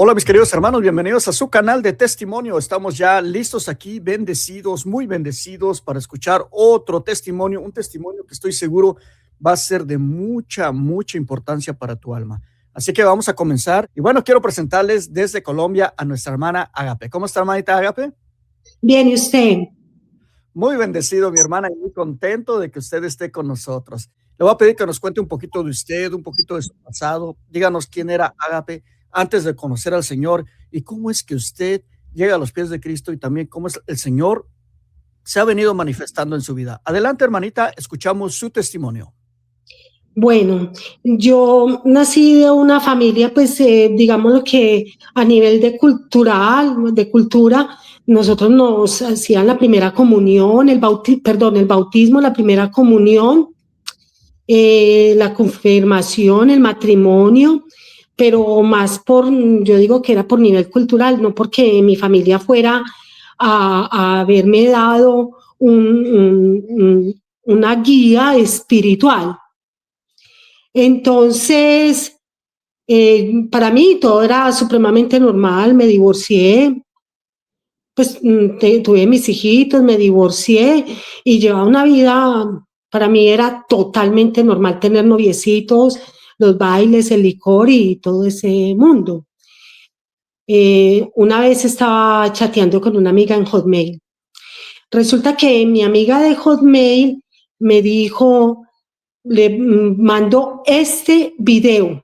Hola mis queridos hermanos, bienvenidos a su canal de testimonio. Estamos ya listos aquí, bendecidos, muy bendecidos para escuchar otro testimonio, un testimonio que estoy seguro va a ser de mucha importancia para tu alma. Así que vamos a comenzar. Y bueno, quiero presentarles desde Colombia a nuestra hermana Agape. ¿Cómo está, hermanita Agape? Bien, ¿y usted? Muy bendecido, mi hermana, y muy contento de que usted esté con nosotros. Le voy a pedir que nos cuente un poquito de usted, un poquito de su pasado. Díganos quién era Agape antes de conocer al Señor y cómo es que usted llega a los pies de Cristo y también cómo es el Señor se ha venido manifestando en su vida. Adelante, hermanita, escuchamos su testimonio. Bueno, yo nací de una familia, pues digamos que a nivel de cultura, nosotros nos hacían la primera comunión, el bautismo, la primera comunión, la confirmación, el matrimonio, pero más yo digo que era por nivel cultural, no porque mi familia fuera a haberme dado una guía espiritual. Entonces, para mí todo era supremamente normal, me divorcié, pues tuve mis hijitos, me divorcié y llevaba una vida, para mí era totalmente normal tener noviecitos, los bailes, el licor y todo ese mundo. Una vez estaba chateando con una amiga en Hotmail. Resulta que mi amiga de Hotmail me dijo, le mandó este video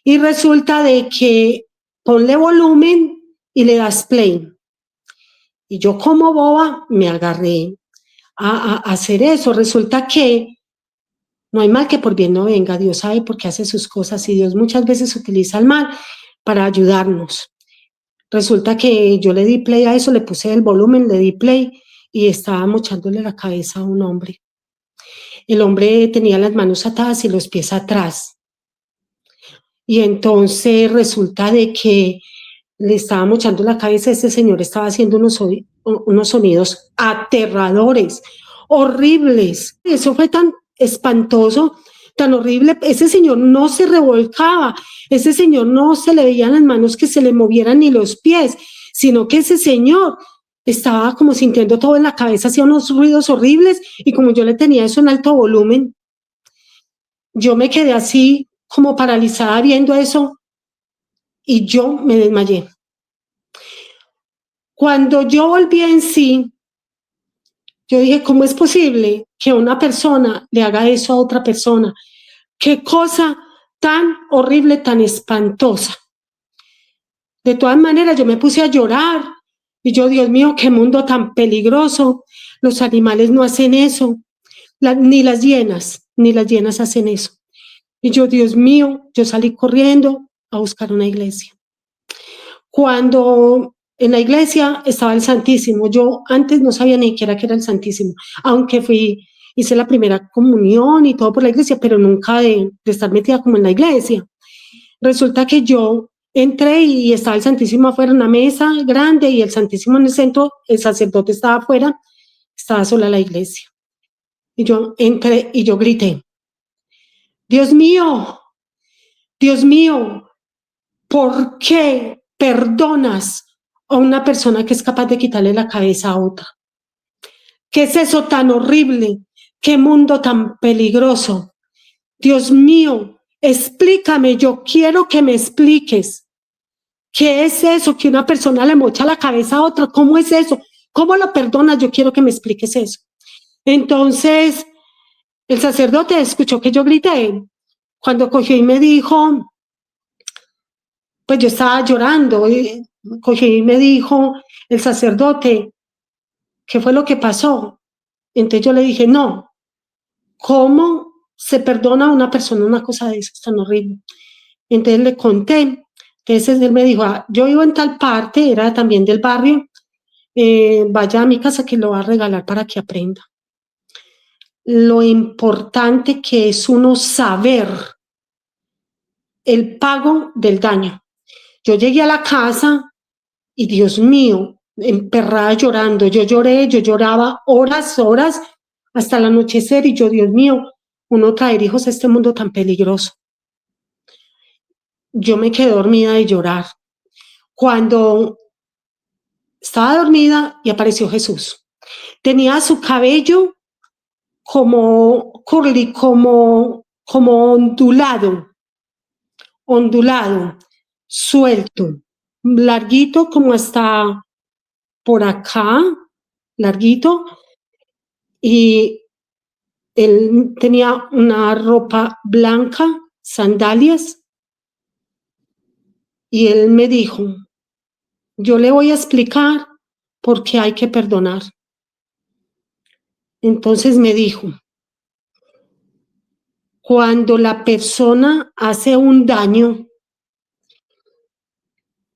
y resulta de que ponle volumen y le das play. Y yo como boba me agarré a hacer eso. Resulta que no hay mal que por bien no venga. Dios sabe por qué hace sus cosas y Dios muchas veces utiliza el mal para ayudarnos. Resulta que yo le di play a eso, le puse el volumen, le di play y estaba mochándole la cabeza a un hombre. El hombre tenía las manos atadas y los pies atrás. Y entonces resulta de que le estaba mochando la cabeza, este señor estaba haciendo unos sonidos aterradores, horribles. Eso fue tan espantoso, tan horrible. Ese señor no se revolcaba, ese señor no se le veían las manos que se le movieran ni los pies, sino que ese señor estaba como sintiendo todo en la cabeza, hacía unos ruidos horribles y como yo le tenía eso en alto volumen, yo me quedé así como paralizada viendo eso y yo me desmayé. Cuando yo volví en sí, yo dije, ¿cómo es posible que una persona le haga eso a otra persona? Qué cosa tan horrible, tan espantosa. De todas maneras, yo me puse a llorar y yo, Dios mío, qué mundo tan peligroso. Los animales no hacen eso, ni las hienas hacen eso. Y yo, Dios mío, yo salí corriendo a buscar una iglesia. Cuando en la iglesia estaba el Santísimo, yo antes no sabía ni siquiera que era el Santísimo, aunque hice la primera comunión y todo por la iglesia, pero nunca de estar metida como en la iglesia. Resulta que yo entré y estaba el Santísimo afuera en una mesa grande y el Santísimo en el centro, el sacerdote estaba afuera, estaba sola la iglesia. Y yo entré y yo grité, Dios mío, ¿por qué perdonas a una persona que es capaz de quitarle la cabeza a otra? ¿Qué es eso tan horrible? ¿Qué mundo tan peligroso? Dios mío, explícame, yo quiero que me expliques. ¿Qué es eso que una persona le mocha la cabeza a otra? ¿Cómo es eso? ¿Cómo lo perdonas? Yo quiero que me expliques eso. Entonces, el sacerdote escuchó que yo grité. Cuando cogió y me dijo, pues yo estaba llorando, y cogió y me dijo el sacerdote, ¿qué fue lo que pasó? Entonces yo le dije, no, ¿cómo se perdona a una persona una cosa de eso tan horrible? Entonces le conté, entonces él me dijo, yo vivo en tal parte, era también del barrio, vaya a mi casa que lo va a regalar para que aprenda. Lo importante que es uno saber el pago del daño. Yo llegué a la casa y Dios mío, emperrada llorando, yo lloraba horas, hasta el anochecer y yo, Dios mío, uno traer hijos a este mundo tan peligroso. Yo me quedé dormida de llorar. cuando estaba dormida y apareció Jesús. Tenía su cabello como curly, como ondulado, suelto, larguito como hasta por acá, larguito, y él tenía una ropa blanca, sandalias, y él me dijo, yo le voy a explicar por qué hay que perdonar. Entonces me dijo, cuando la persona hace un daño,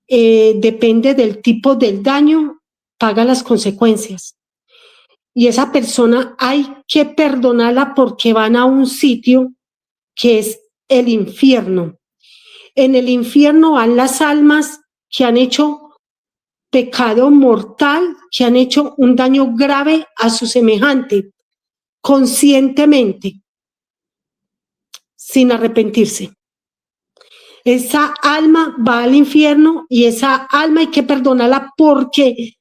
depende del tipo del daño, paga las consecuencias. Y esa persona hay que perdonarla porque van a un sitio que es el infierno. En el infierno van las almas que han hecho pecado mortal, que han hecho un daño grave a su semejante, conscientemente, sin arrepentirse. Esa alma va al infierno y esa alma hay que perdonarla porque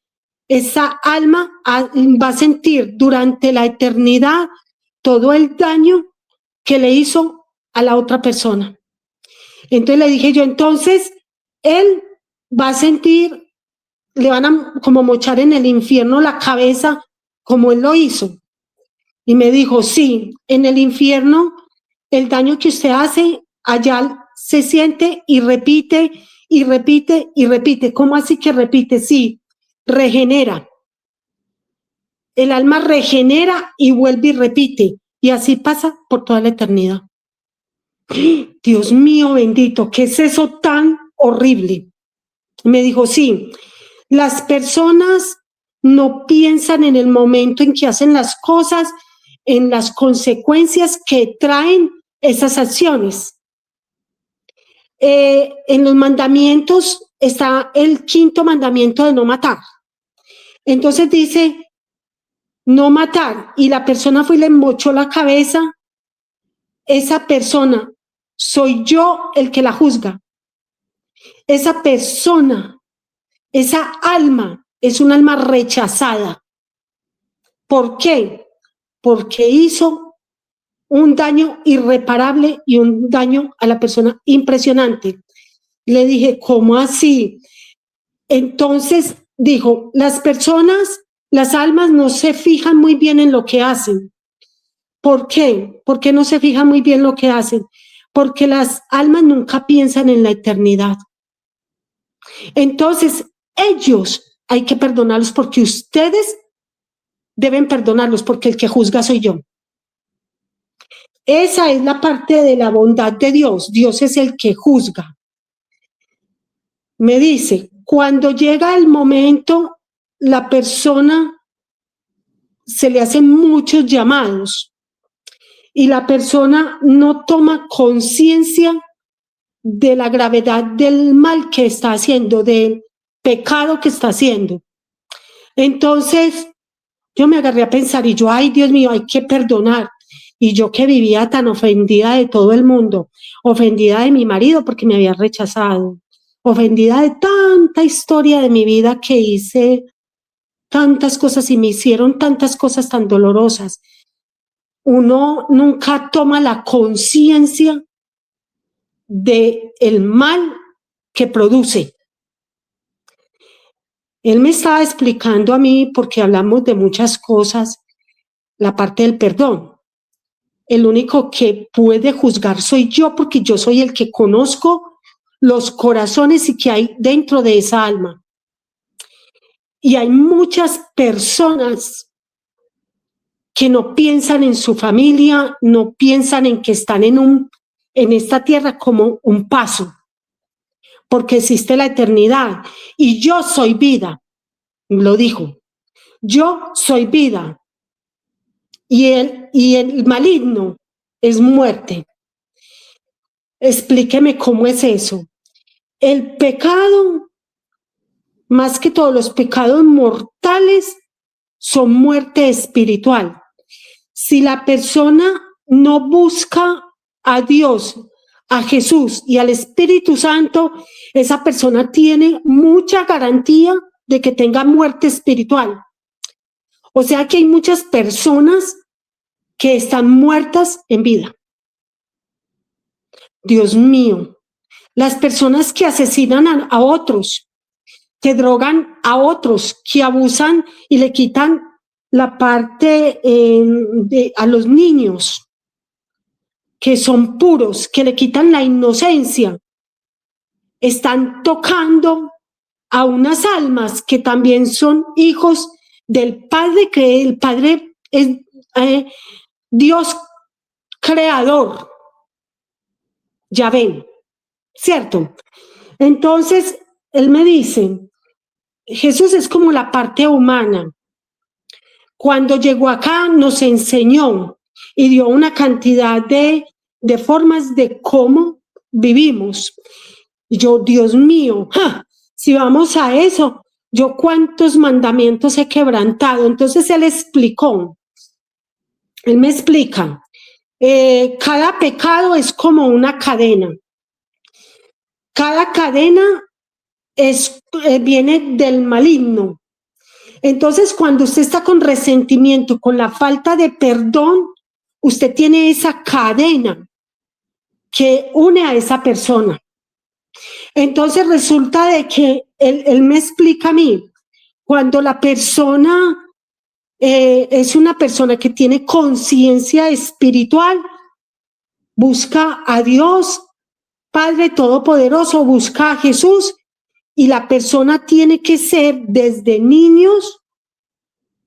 esa alma va a sentir durante la eternidad todo el daño que le hizo a la otra persona. Entonces le dije yo, entonces él va a sentir, le van a como mochar en el infierno la cabeza como él lo hizo. Y me dijo, sí, en el infierno el daño que usted hace, allá se siente y repite, y repite, y repite. ¿Cómo así que repite? Sí, regenera. El alma regenera y vuelve y repite. Y así pasa por toda la eternidad. Dios mío bendito, ¿qué es eso tan horrible? Me dijo, sí, las personas no piensan en el momento en que hacen las cosas, en las consecuencias que traen esas acciones. En los mandamientos está el 5º mandamiento de no matar. Entonces dice, no matar, y la persona fue y le mochó la cabeza, esa persona soy yo el que la juzga. Esa persona, esa alma, es un alma rechazada. ¿Por qué? Porque hizo un daño irreparable y un daño a la persona impresionante. Le dije, ¿cómo así? Entonces dijo, las personas, las almas no se fijan muy bien en lo que hacen. ¿Por qué? ¿Por qué no se fijan muy bien lo que hacen? Porque las almas nunca piensan en la eternidad. Entonces, ellos hay que perdonarlos porque ustedes deben perdonarlos porque el que juzga soy yo. Esa es la parte de la bondad de Dios. Dios es el que juzga. Me dice, cuando llega el momento, la persona se le hacen muchos llamados y la persona no toma conciencia de la gravedad del mal que está haciendo, del pecado que está haciendo. Entonces, yo me agarré a pensar y yo, ay Dios mío, hay que perdonar. Y yo que vivía tan ofendida de todo el mundo, ofendida de mi marido porque me había rechazado, ofendida de tanta historia de mi vida que hice tantas cosas y me hicieron tantas cosas tan dolorosas. Uno nunca toma la conciencia del mal que produce. Él me estaba explicando a mí, porque hablamos de muchas cosas, la parte del perdón. El único que puede juzgar soy yo, porque yo soy el que conozco los corazones y que hay dentro de esa alma. Y hay muchas personas que no piensan en su familia, no piensan en que están en esta tierra como un paso, porque existe la eternidad. Y yo soy vida, lo dijo. Yo soy vida. Y el maligno es muerte. Explíqueme cómo es eso. El pecado, más que todos los pecados mortales, son muerte espiritual. Si la persona no busca a Dios a Jesús y al Espíritu Santo, esa persona tiene mucha garantía de que tenga muerte espiritual. O sea que hay muchas personas que están muertas en vida. Dios mío, las personas que asesinan a otros, que drogan a otros, que abusan y le quitan la parte a los niños, que son puros, que le quitan la inocencia, están tocando a unas almas que también son hijos del Padre, que el Padre es Dios creador, Yahvé, ¿cierto? Entonces, él me dice, Jesús es como la parte humana. Cuando llegó acá nos enseñó y dio una cantidad de formas de cómo vivimos. Y yo, Dios mío, si vamos a eso, yo cuántos mandamientos he quebrantado. Entonces él me explica, cada pecado es como una cadena. Cada cadena viene del maligno. Entonces, cuando usted está con resentimiento, con la falta de perdón, usted tiene esa cadena que une a esa persona. Entonces, resulta de que él me explica a mí, cuando la persona es una persona que tiene conciencia espiritual, busca a Dios, Padre Todopoderoso, busca a Jesús, y la persona tiene que ser desde niños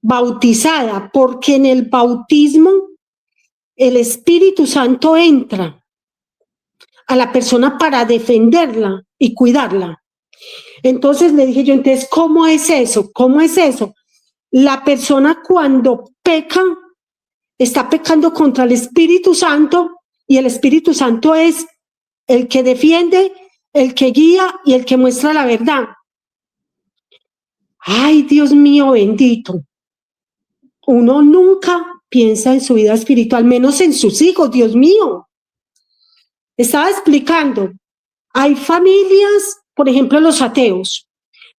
bautizada, porque en el bautismo el Espíritu Santo entra a la persona para defenderla y cuidarla. Entonces le dije yo, entonces, ¿cómo es eso? ¿Cómo es eso? La persona cuando peca, está pecando contra el Espíritu Santo, y el Espíritu Santo es el que defiende, el que guía y el que muestra la verdad. Ay, Dios mío bendito. Uno nunca piensa en su vida espiritual, menos en sus hijos, Dios mío. Estaba explicando, hay familias, por ejemplo, los ateos,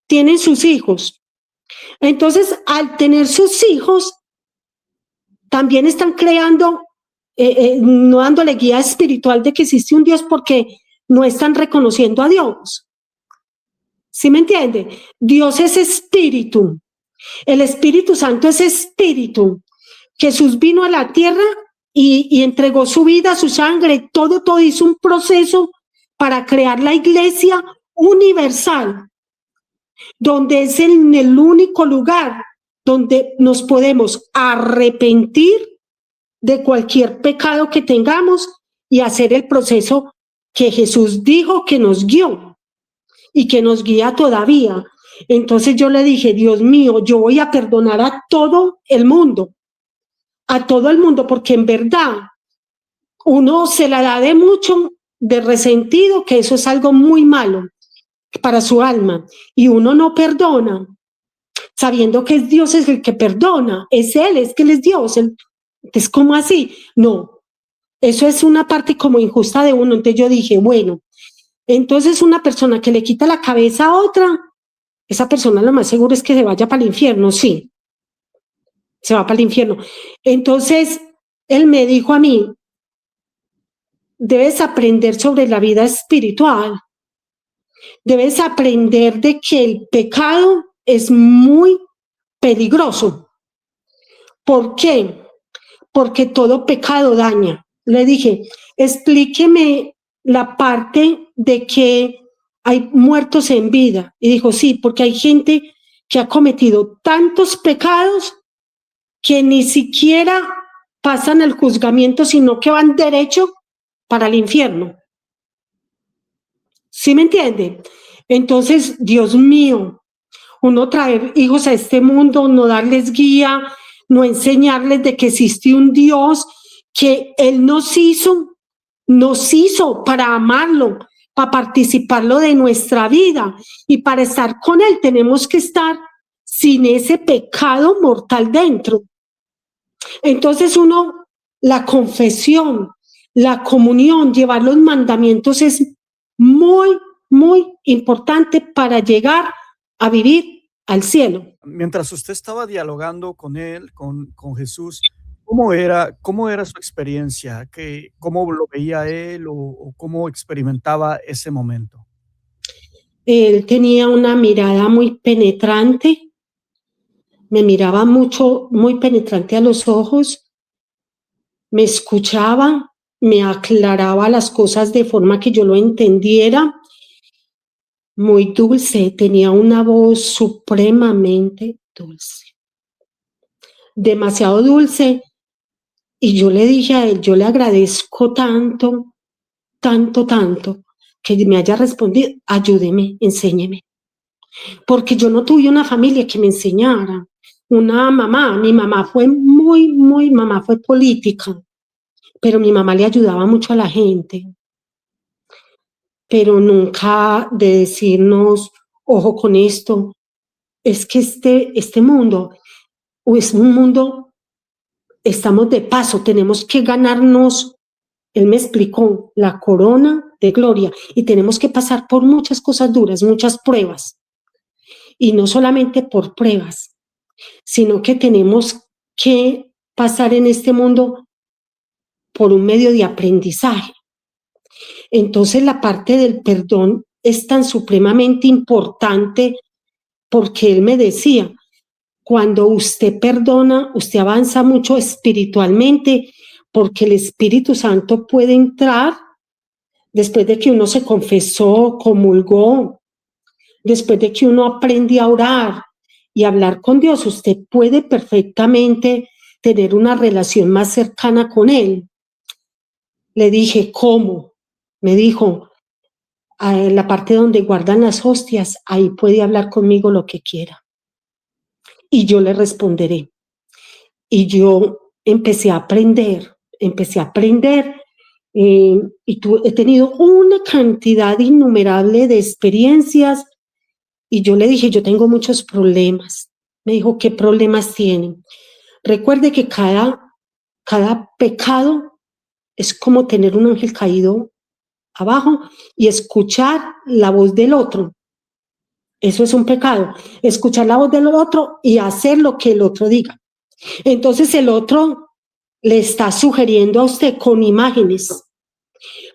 tienen sus hijos. Entonces, al tener sus hijos, también están creando, no dándole guía espiritual de que existe un Dios, porque no están reconociendo a Dios. ¿Sí me entiende? Dios es espíritu. El Espíritu Santo es espíritu. Jesús vino a la tierra y entregó su vida, su sangre, todo hizo un proceso para crear la iglesia universal, donde es en el único lugar donde nos podemos arrepentir de cualquier pecado que tengamos y hacer el proceso que Jesús dijo que nos guió y que nos guía todavía. Entonces yo le dije, Dios mío, yo voy a perdonar a todo el mundo, porque en verdad uno se la da de mucho, de resentido, que eso es algo muy malo para su alma, y uno no perdona, sabiendo que es Dios es el que perdona, es Él, es que Él es Dios. Es como así, no, eso es una parte como injusta de uno. Entonces yo dije, bueno, entonces una persona que le quita la cabeza a otra, esa persona lo más seguro es que se vaya para el infierno, sí, se va para el infierno. Entonces él me dijo a mí, debes aprender sobre la vida espiritual, debes aprender de que el pecado es muy peligroso. ¿Por qué? Porque todo pecado daña. Le dije, explíqueme la parte de que hay muertos en vida. Y dijo, sí, porque hay gente que ha cometido tantos pecados que ni siquiera pasan el juzgamiento, sino que van derecho para el infierno. ¿Sí me entiende? Entonces, Dios mío, uno traer hijos a este mundo, no darles guía, no enseñarles de que existe un Dios, que Él nos hizo para amarlo, para participarlo de nuestra vida, y para estar con Él tenemos que estar sin ese pecado mortal dentro. Entonces la confesión, la comunión, llevar los mandamientos es muy, muy importante para llegar a vivir al cielo. Mientras usted estaba dialogando con él, con Jesús, cómo era su experiencia? ¿Cómo lo veía él o cómo experimentaba ese momento? Él tenía una mirada muy penetrante, me miraba mucho, muy penetrante a los ojos, me escuchaba, me aclaraba las cosas de forma que yo lo entendiera, muy dulce, tenía una voz supremamente dulce, demasiado dulce. Y yo le dije a él, yo le agradezco tanto, tanto, tanto, que me haya respondido, ayúdeme, enséñeme. Porque yo no tuve una familia que me enseñara, una mamá, mi mamá fue mamá fue política, pero mi mamá le ayudaba mucho a la gente, pero nunca de decirnos, ojo con esto, es que este mundo es un mundo, estamos de paso, tenemos que ganarnos, él me explicó, la corona de gloria y tenemos que pasar por muchas cosas duras, muchas pruebas, y no solamente por pruebas, sino que tenemos que pasar en este mundo por un medio de aprendizaje. Entonces la parte del perdón es tan supremamente importante porque él me decía, cuando usted perdona, usted avanza mucho espiritualmente porque el Espíritu Santo puede entrar después de que uno se confesó, comulgó, después de que uno aprende a orar y hablar con Dios, usted puede perfectamente tener una relación más cercana con Él. Le dije, ¿cómo? Me dijo, en la parte donde guardan las hostias, ahí puede hablar conmigo lo que quiera. Y yo le responderé. Y yo empecé a aprender he tenido una cantidad innumerable de experiencias y yo le dije, yo tengo muchos problemas. Me dijo, ¿qué problemas tienen? Recuerde que cada pecado es como tener un ángel caído abajo y escuchar la voz del otro. Eso es un pecado, escuchar la voz del otro y hacer lo que el otro diga. Entonces el otro le está sugiriendo a usted con imágenes,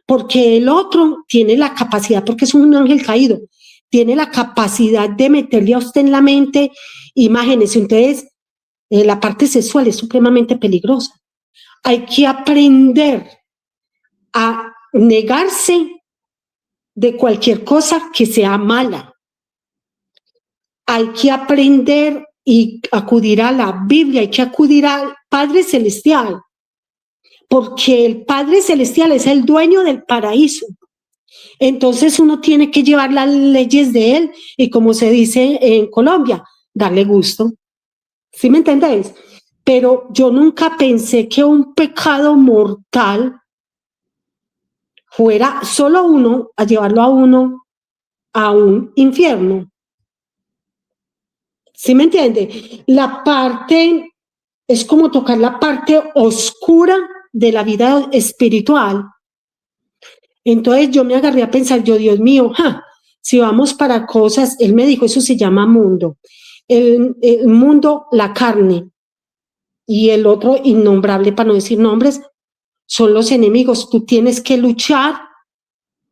porque el otro tiene la capacidad, porque es un ángel caído, tiene la capacidad de meterle a usted en la mente imágenes. Entonces, la parte sexual es supremamente peligrosa. Hay que aprender a negarse de cualquier cosa que sea mala. Hay que aprender y acudir a la Biblia, hay que acudir al Padre Celestial, porque el Padre Celestial es el dueño del paraíso. Entonces uno tiene que llevar las leyes de él y, como se dice en Colombia, darle gusto. ¿Sí me entendéis? Pero yo nunca pensé que un pecado mortal fuera solo uno a llevarlo a uno a un infierno. ¿Sí me entiende? La parte es como tocar la parte oscura de la vida espiritual. Entonces yo me agarré a pensar, yo, Dios mío, si vamos para cosas, él me dijo, eso se llama mundo. El mundo, la carne, y el otro innombrable, para no decir nombres, son los enemigos. Tú tienes que luchar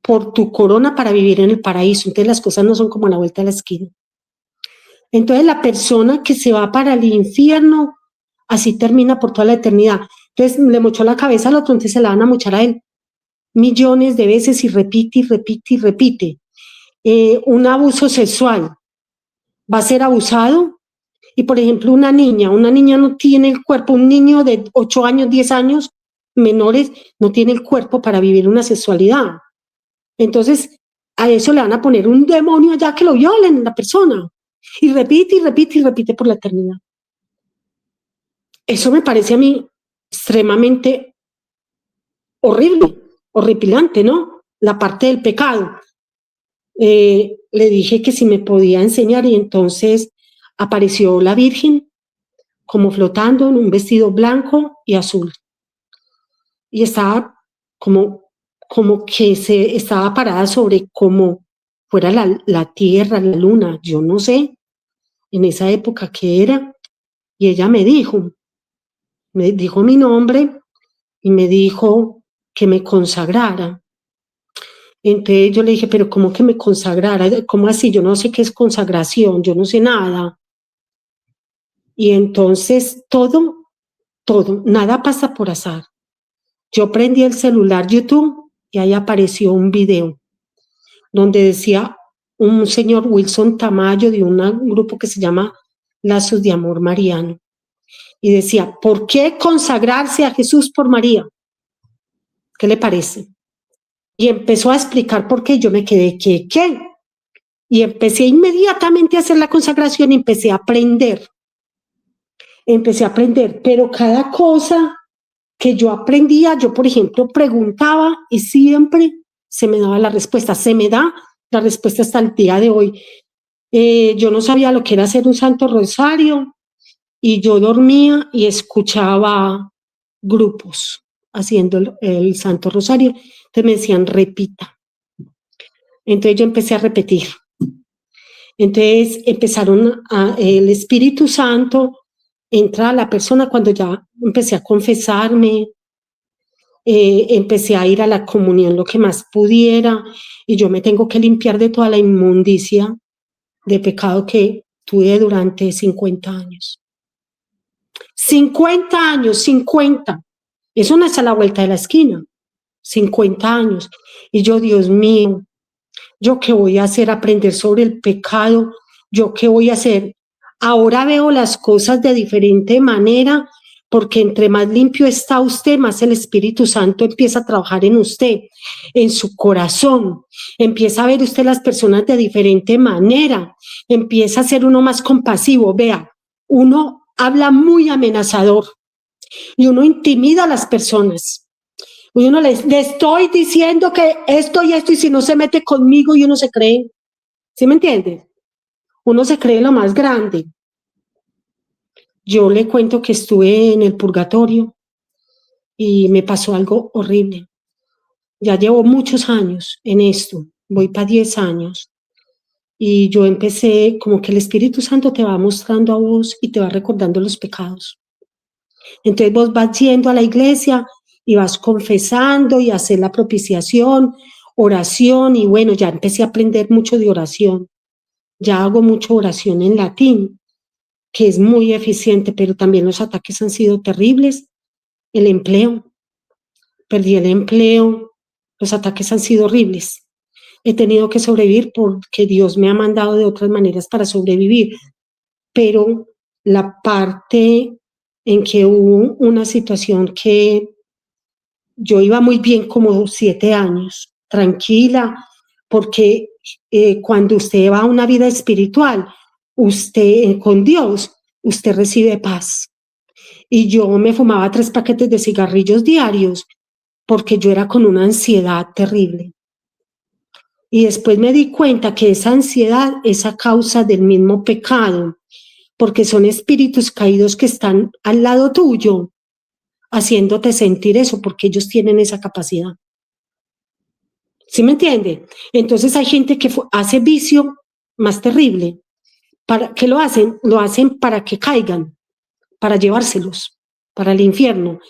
por tu corona para vivir en el paraíso. Entonces las cosas no son como a la vuelta de la esquina. Entonces la persona que se va para el infierno, así termina por toda la eternidad. Entonces le mochó la cabeza al otro, entonces se la van a mochar a él millones de veces y repite y repite y repite. Un abuso sexual va a ser abusado y, por ejemplo, una niña no tiene el cuerpo, un niño de 8 años, 10 años, menores, no tiene el cuerpo para vivir una sexualidad. Entonces, a eso le van a poner un demonio allá que lo violen la persona. Y repite y repite y repite por la eternidad. Eso me parece a mí extremadamente horrible, horripilante, ¿no? La parte del pecado. Le dije que si me podía enseñar y entonces apareció la Virgen como flotando en un vestido blanco y azul. Y estaba como que se estaba parada sobre como fuera la tierra, la luna, yo no sé en esa época qué era, y ella me dijo mi nombre y me dijo que me consagrara. Entonces yo le dije, pero ¿cómo que me consagrara? ¿Cómo así? Yo no sé qué es consagración, yo no sé nada. Y entonces todo, nada pasa por azar. Yo prendí el celular YouTube y ahí apareció un video donde decía un señor Wilson Tamayo de un grupo que se llama Lazos de Amor Mariano. Y decía, ¿por qué consagrarse a Jesús por María? ¿Qué le parece? Y empezó a explicar por qué. Yo me quedé, ¿qué? Y empecé inmediatamente a hacer la consagración y empecé a aprender, pero cada cosa que yo aprendía, yo por ejemplo preguntaba y siempre se me daba la respuesta, se me da la respuesta hasta el día de hoy. Yo no sabía lo que era hacer un Santo Rosario y yo dormía y escuchaba grupos haciendo el Santo Rosario, entonces me decían repita, entonces yo empecé a repetir. Entonces empezaron el Espíritu Santo entra a la persona cuando ya empecé a confesarme, empecé a ir a la comunión lo que más pudiera y yo me tengo que limpiar de toda la inmundicia de pecado que tuve durante 50 años. 50 años, 50. Eso no es a la vuelta de la esquina. 50 años. Y yo, Dios mío, ¿yo qué voy a hacer? Aprender sobre el pecado. ¿Yo qué voy a hacer? Ahora veo las cosas de diferente manera, porque entre más limpio está usted, más el Espíritu Santo empieza a trabajar en usted, en su corazón. Empieza a ver usted las personas de diferente manera. Empieza a ser uno más compasivo. Vea, uno habla muy amenazador y uno intimida a las personas. Y uno le estoy diciendo que esto y esto, y si no se mete conmigo y uno se cree, ¿sí me entiende? Uno se cree lo más grande. Yo le cuento que estuve en el purgatorio y me pasó algo horrible. Ya llevo muchos años en esto, voy para 10 años. Y yo empecé, como que el Espíritu Santo te va mostrando a vos y te va recordando los pecados. Entonces vos vas yendo a la iglesia y vas confesando y hacer la propiciación, oración, y bueno, ya empecé a aprender mucho de oración. Ya hago mucha oración en latín, que es muy eficiente, pero también los ataques han sido terribles. El empleo, perdí el empleo, los ataques han sido horribles. He tenido que sobrevivir porque Dios me ha mandado de otras maneras para sobrevivir, pero la parte en que hubo una situación que yo iba muy bien como 7 años, tranquila, porque cuando usted va a una vida espiritual, usted con Dios, usted recibe paz. Y yo me fumaba 3 paquetes de cigarrillos diarios porque yo era con una ansiedad terrible. Y después me di cuenta que esa ansiedad es a causa del mismo pecado, porque son espíritus caídos que están al lado tuyo, haciéndote sentir eso, porque ellos tienen esa capacidad. ¿Sí me entiende? Entonces hay gente que hace vicio más terrible. ¿Para qué lo hacen? Lo hacen para que caigan, para llevárselos, para el infierno.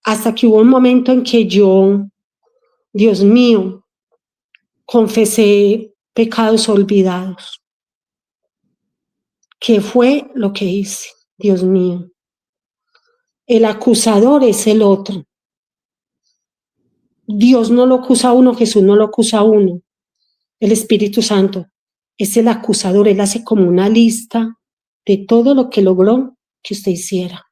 Hasta que hubo un momento en que yo, Dios mío, confesé pecados olvidados. ¿Qué fue lo que hice? Dios mío. El acusador es el otro. Dios no lo acusa a uno, Jesús no lo acusa a uno. El Espíritu Santo es el acusador, él hace como una lista de todo lo que logró que usted hiciera.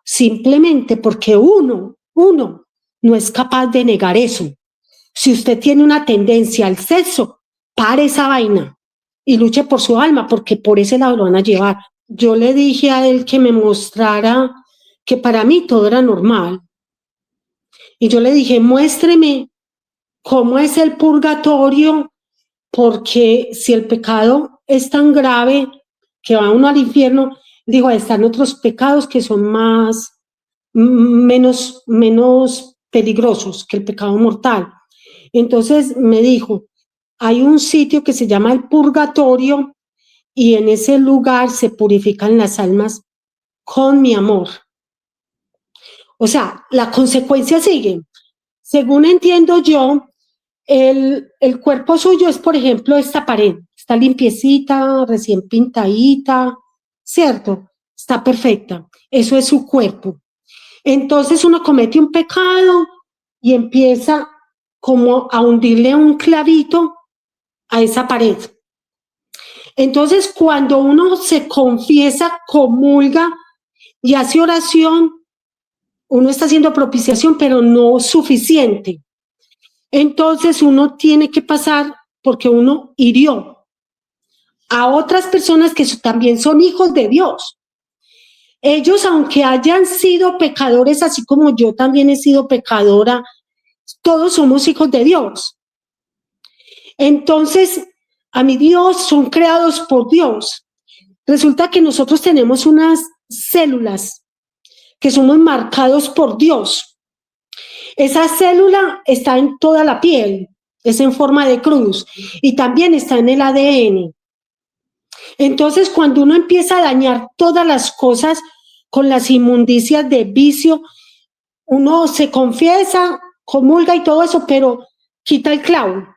Simplemente porque uno no es capaz de negar eso. Si usted tiene una tendencia al sexo, pare esa vaina y luche por su alma, porque por ese lado lo van a llevar. Yo le dije a él que me mostrara que para mí todo era normal. Y yo le dije, muéstreme cómo es el purgatorio, porque si el pecado es tan grave que va uno al infierno, digo, están otros pecados que son menos peligrosos que el pecado mortal. Entonces me dijo, hay un sitio que se llama el purgatorio y en ese lugar se purifican las almas con mi amor. O sea, la consecuencia sigue. Según entiendo yo, el cuerpo suyo es, por ejemplo, esta pared. Está limpiecita, recién pintadita, ¿cierto? Está perfecta. Eso es su cuerpo. Entonces uno comete un pecado y empieza como a hundirle un clavito a esa pared. Entonces cuando uno se confiesa, comulga y hace oración, uno está haciendo propiciación, pero no suficiente. Entonces uno tiene que pasar porque uno hirió a otras personas que también son hijos de Dios. Ellos, aunque hayan sido pecadores, así como yo también he sido pecadora, todos somos hijos de Dios. Entonces, a mi Dios son creados por Dios. Resulta que nosotros tenemos unas células que somos marcados por Dios. Esa célula está en toda la piel, es en forma de cruz y también está en el ADN. Entonces, cuando uno empieza a dañar todas las cosas con las inmundicias de vicio, uno se confiesa, comulga y todo eso, pero quita el clavo,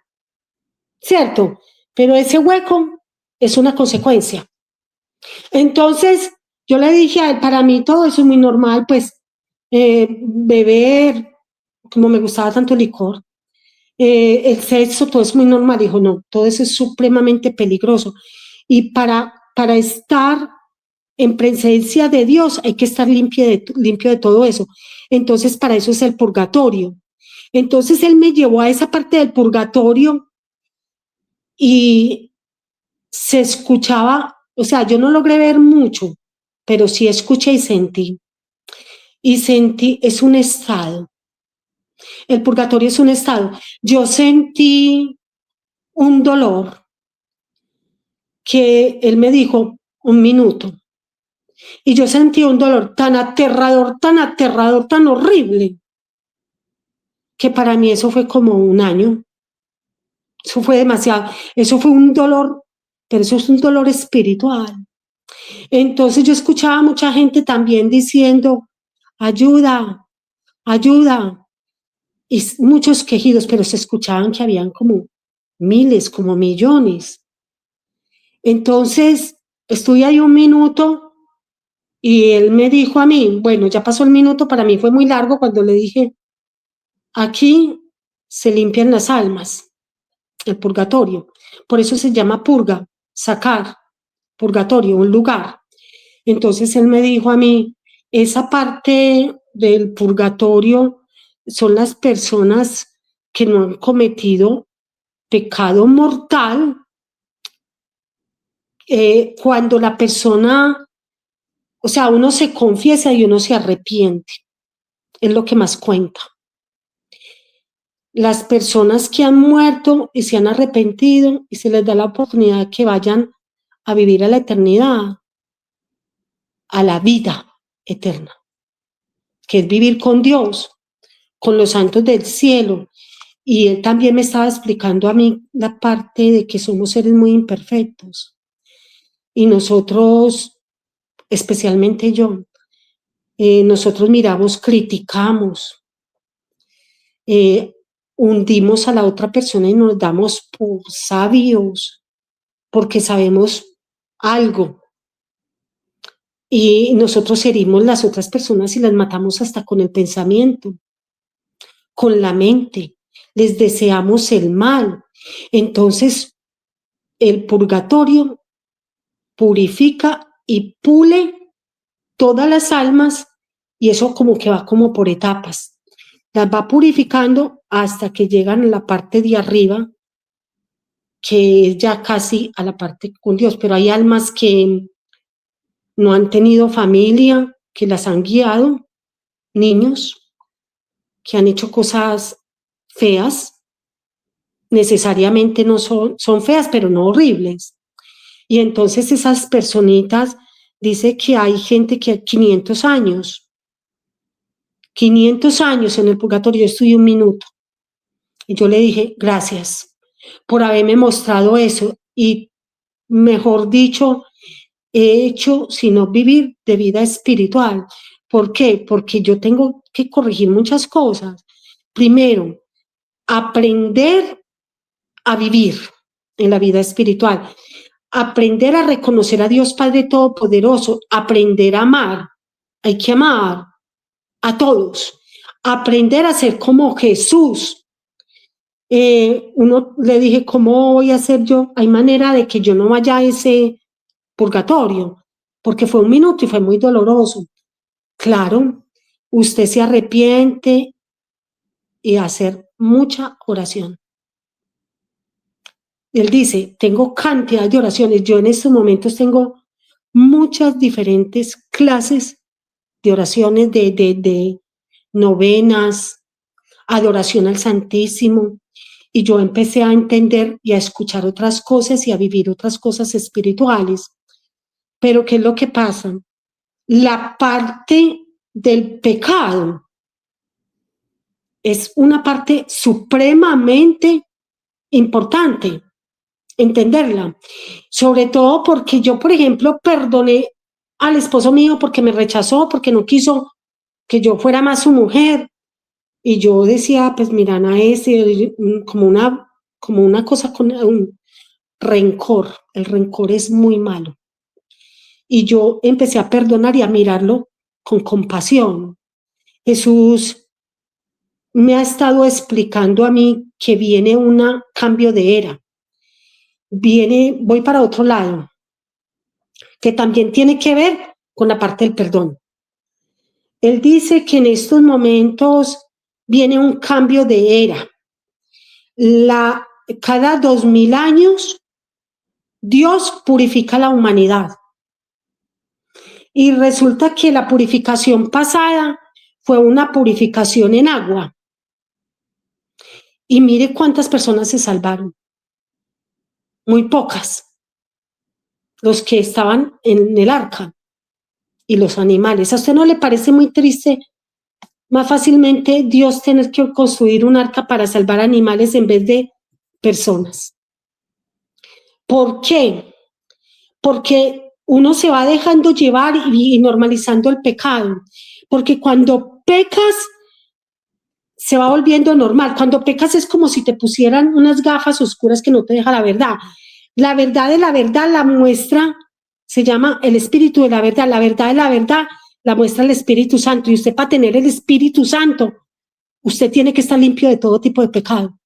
¿cierto? Pero ese hueco es una consecuencia. Entonces, yo le dije a él, para mí todo eso es muy normal, pues beber, como me gustaba tanto el licor, el sexo, todo es muy normal. Dijo, no, todo eso es supremamente peligroso. Y para estar en presencia de Dios hay que estar limpio de todo eso. Entonces, para eso es el purgatorio. Entonces, él me llevó a esa parte del purgatorio y se escuchaba, o sea, yo no logré ver mucho, pero sí escuché y sentí. Y sentí, es un estado. El purgatorio es un estado. Yo sentí un dolor que él me dijo, 1 minuto. Y yo sentí un dolor tan aterrador, tan horrible, que para mí eso fue como 1 año. Eso fue demasiado. Eso fue un dolor, pero eso es un dolor espiritual. Entonces yo escuchaba a mucha gente también diciendo, ayuda, ayuda. Y muchos quejidos, pero se escuchaban que habían como miles, como millones. Entonces estuve ahí 1 minuto y él me dijo a mí, bueno, ya pasó el minuto, para mí fue muy largo cuando le dije, aquí se limpian las almas, el purgatorio. Por eso se llama purga, sacar, purgatorio, un lugar. Entonces él me dijo a mí, esa parte del purgatorio son las personas que no han cometido pecado mortal. Cuando la persona, o sea, uno se confiesa y uno se arrepiente, es lo que más cuenta. Las personas que han muerto y se han arrepentido y se les da la oportunidad que vayan a vivir a la eternidad, a la vida eterna, que es vivir con Dios, con los santos del cielo. Y él también me estaba explicando a mí la parte de que somos seres muy imperfectos. Y nosotros, especialmente yo, nosotros miramos, criticamos, hundimos a la otra persona y nos damos por sabios porque sabemos algo. Y nosotros herimos las otras personas y las matamos hasta con el pensamiento, con la mente. Les deseamos el mal. Entonces, el purgatorio purifica y pule todas las almas y eso como que va como por etapas. Las va purificando hasta que llegan a la parte de arriba, que es ya casi a la parte con Dios, pero hay almas que no han tenido familia, que las han guiado, niños que han hecho cosas feas, necesariamente no son feas, pero no horribles. Y entonces esas personitas, dice que hay gente que 500 años 500 años en el purgatorio, yo estuve 1 minuto. Y yo le dije, gracias por haberme mostrado eso. Y mejor dicho, he hecho sino vivir de vida espiritual. ¿Por qué? Porque yo tengo que corregir muchas cosas. Primero, aprender a vivir en la vida espiritual, aprender a reconocer a Dios Padre Todopoderoso, aprender a amar. Hay que amar a todos, aprender a ser como Jesús. Uno le dije, ¿cómo voy a hacer yo? Hay manera de que yo no vaya a ese purgatorio, porque fue 1 minuto y fue muy doloroso. Claro, usted se arrepiente y hacer mucha oración. Él dice, tengo cantidad de oraciones. Yo en estos momentos tengo muchas diferentes clases de oraciones, de novenas, adoración al Santísimo. Y yo empecé a entender y a escuchar otras cosas y a vivir otras cosas espirituales. Pero ¿qué es lo que pasa? La parte del pecado es una parte supremamente importante entenderla, sobre todo porque yo, por ejemplo, perdoné al esposo mío porque me rechazó, porque no quiso que yo fuera más su mujer, y yo decía, pues miran a ese, como una cosa con un rencor. El rencor es muy malo, y yo empecé a perdonar y a mirarlo con compasión. Jesús me ha estado explicando a mí que viene un cambio de era. Voy para otro lado, que también tiene que ver con la parte del perdón. Él dice que en estos momentos viene un cambio de era. Cada 2000 años, Dios purifica la humanidad. Y resulta que la purificación pasada fue una purificación en agua. Y mire cuántas personas se salvaron. Muy pocas. Los que estaban en el arca y los animales. ¿A usted no le parece muy triste más fácilmente Dios tener que construir un arca para salvar animales en vez de personas? ¿Por qué? Porque uno se va dejando llevar y normalizando el pecado. Porque cuando pecas, se va volviendo normal. Cuando pecas es como si te pusieran unas gafas oscuras que no te deja la verdad. La verdad de la verdad la muestra, se llama el Espíritu de la verdad. La verdad de la verdad la muestra el Espíritu Santo. Y usted, para tener el Espíritu Santo, usted tiene que estar limpio de todo tipo de pecado.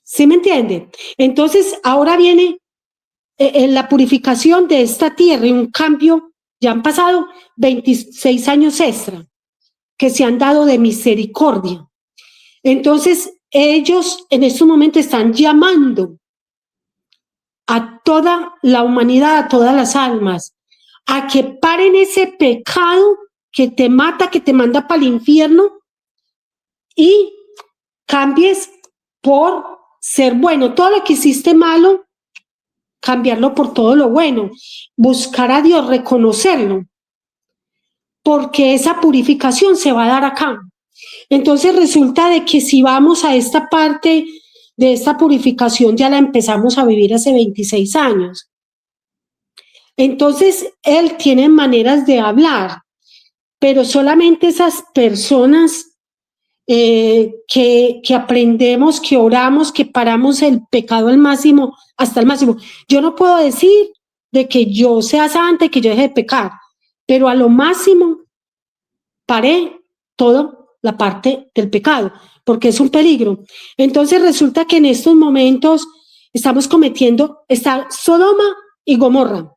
¿Sí me entiende? Entonces, ahora viene la purificación de esta tierra y un cambio. Ya han pasado 26 años extra que se han dado de misericordia. Entonces, ellos en este momento están llamando a toda la humanidad, a todas las almas, a que paren ese pecado que te mata, que te manda para el infierno, y cambies por ser bueno. Todo lo que hiciste malo, cambiarlo por todo lo bueno. Buscar a Dios, reconocerlo, porque esa purificación se va a dar acá. Entonces resulta de que si vamos a esta parte de esta purificación, ya la empezamos a vivir hace 26 años. Entonces, él tiene maneras de hablar, pero solamente esas personas que aprendemos, que oramos, que paramos el pecado al máximo, hasta el máximo. Yo no puedo decir de que yo sea santa y que yo deje de pecar, pero a lo máximo paré toda la parte del pecado, porque es un peligro. Entonces resulta que en estos momentos estamos cometiendo, está Sodoma y Gomorra.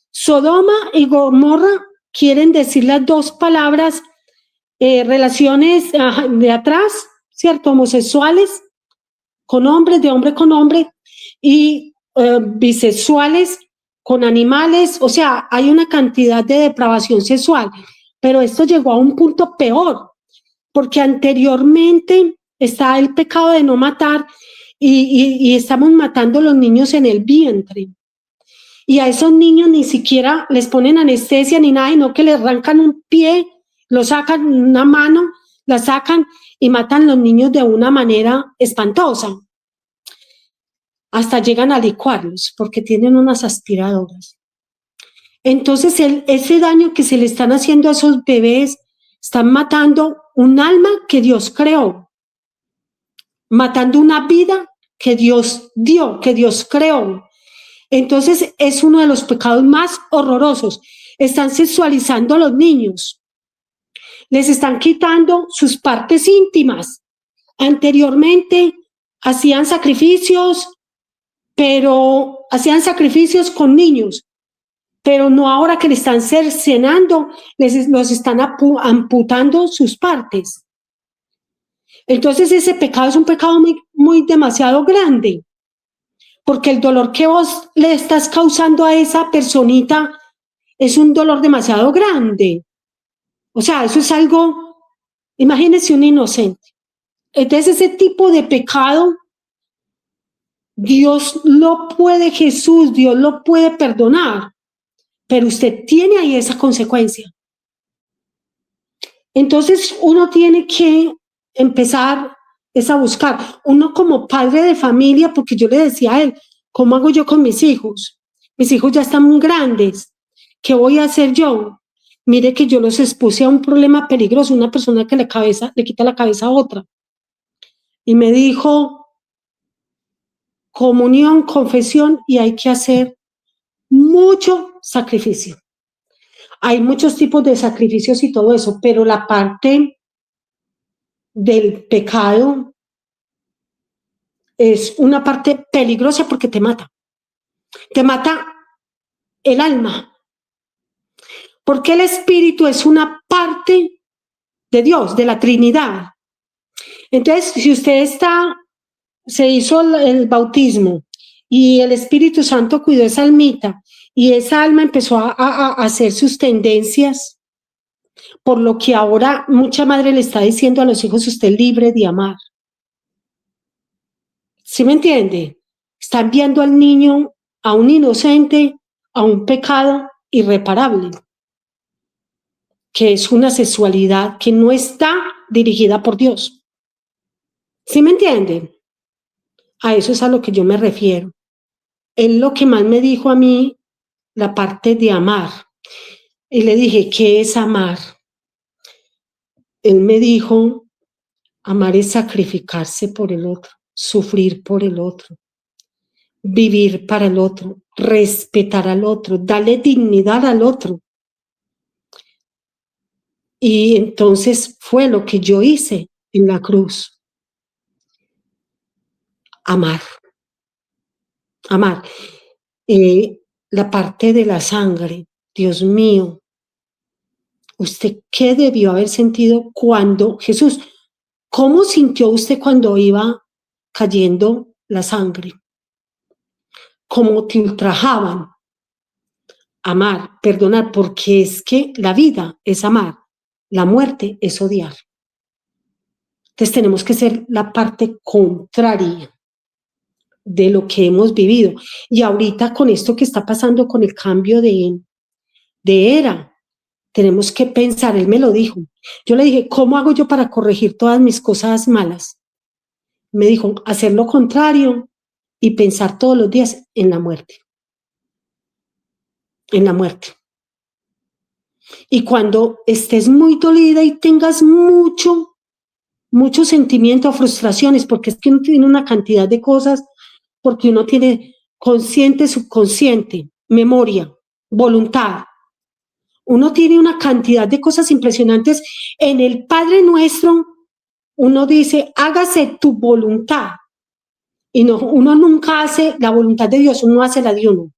Sodoma y Gomorra quieren decir las dos palabras, relaciones de atrás, ¿cierto? Homosexuales con hombres, de hombre con hombre, y bisexuales con animales. O sea, hay una cantidad de depravación sexual, pero esto llegó a un punto peor, porque anteriormente está el pecado de no matar y estamos matando a los niños en el vientre. Y a esos niños ni siquiera les ponen anestesia ni nada, sino que les arrancan un pie, lo sacan, una mano, la sacan y matan los niños de una manera espantosa. Hasta llegan a licuarlos porque tienen unas aspiradoras. Entonces, ese daño que se le están haciendo a esos bebés, están matando un alma que Dios creó, matando una vida que Dios dio, que Dios creó. Entonces, es uno de los pecados más horrorosos. Están sexualizando a los niños. Les están quitando sus partes íntimas. Anteriormente hacían sacrificios, pero hacían sacrificios con niños, pero no ahora que le están cercenando, los están amputando sus partes. Entonces ese pecado es un pecado muy demasiado grande, porque el dolor que vos le estás causando a esa personita es un dolor demasiado grande. O sea, eso es algo, imagínese un inocente. Entonces ese tipo de pecado, Dios lo puede, Jesús, Dios lo puede perdonar, pero usted tiene ahí esa consecuencia. Entonces uno tiene que empezar a buscar, uno como padre de familia, porque yo le decía a él, ¿cómo hago yo con mis hijos? Mis hijos ya están muy grandes, ¿qué voy a hacer yo? Mire que yo los expuse a un problema peligroso, una persona que le quita la cabeza a otra. Y me dijo, comunión, confesión, y hay que hacer mucho sacrificio. Hay muchos tipos de sacrificios y todo eso, pero la parte del pecado es una parte peligrosa porque te mata el alma, porque el espíritu es una parte de Dios, de la Trinidad. Entonces, si usted se hizo el bautismo y el Espíritu Santo cuidó esa almita y esa alma empezó a hacer sus tendencias, por lo que ahora mucha madre le está diciendo a los hijos, usted es libre de amar. ¿Sí me entiende? Está enviando al niño, a un inocente, a un pecado irreparable, que es una sexualidad que no está dirigida por Dios. ¿Sí me entiende? A eso es a lo que yo me refiero. Él lo que más me dijo a mí, la parte de amar. Y le dije, ¿qué es amar? Él me dijo, amar es sacrificarse por el otro, sufrir por el otro, vivir para el otro, respetar al otro, darle dignidad al otro. Y entonces fue lo que yo hice en la cruz. Amar. Amar. La parte de la sangre, Dios mío, ¿usted qué debió haber sentido cuando Jesús, cómo sintió usted cuando iba cayendo la sangre? ¿Cómo te ultrajaban? Amar, perdonar, porque es que la vida es amar, la muerte es odiar. Entonces tenemos que ser la parte contraria de lo que hemos vivido. Y ahorita con esto que está pasando con el cambio de era, tenemos que pensar, él me lo dijo. Yo le dije, ¿cómo hago yo para corregir todas mis cosas malas? Me dijo, hacer lo contrario y pensar todos los días en la muerte. En la muerte. Y cuando estés muy dolida y tengas mucho sentimiento, frustraciones, porque es que uno tiene una cantidad de cosas, porque uno tiene consciente, subconsciente, memoria, voluntad. Uno tiene una cantidad de cosas impresionantes. En el Padre Nuestro, uno dice, hágase tu voluntad. Y no, uno nunca hace la voluntad de Dios, uno hace la de uno.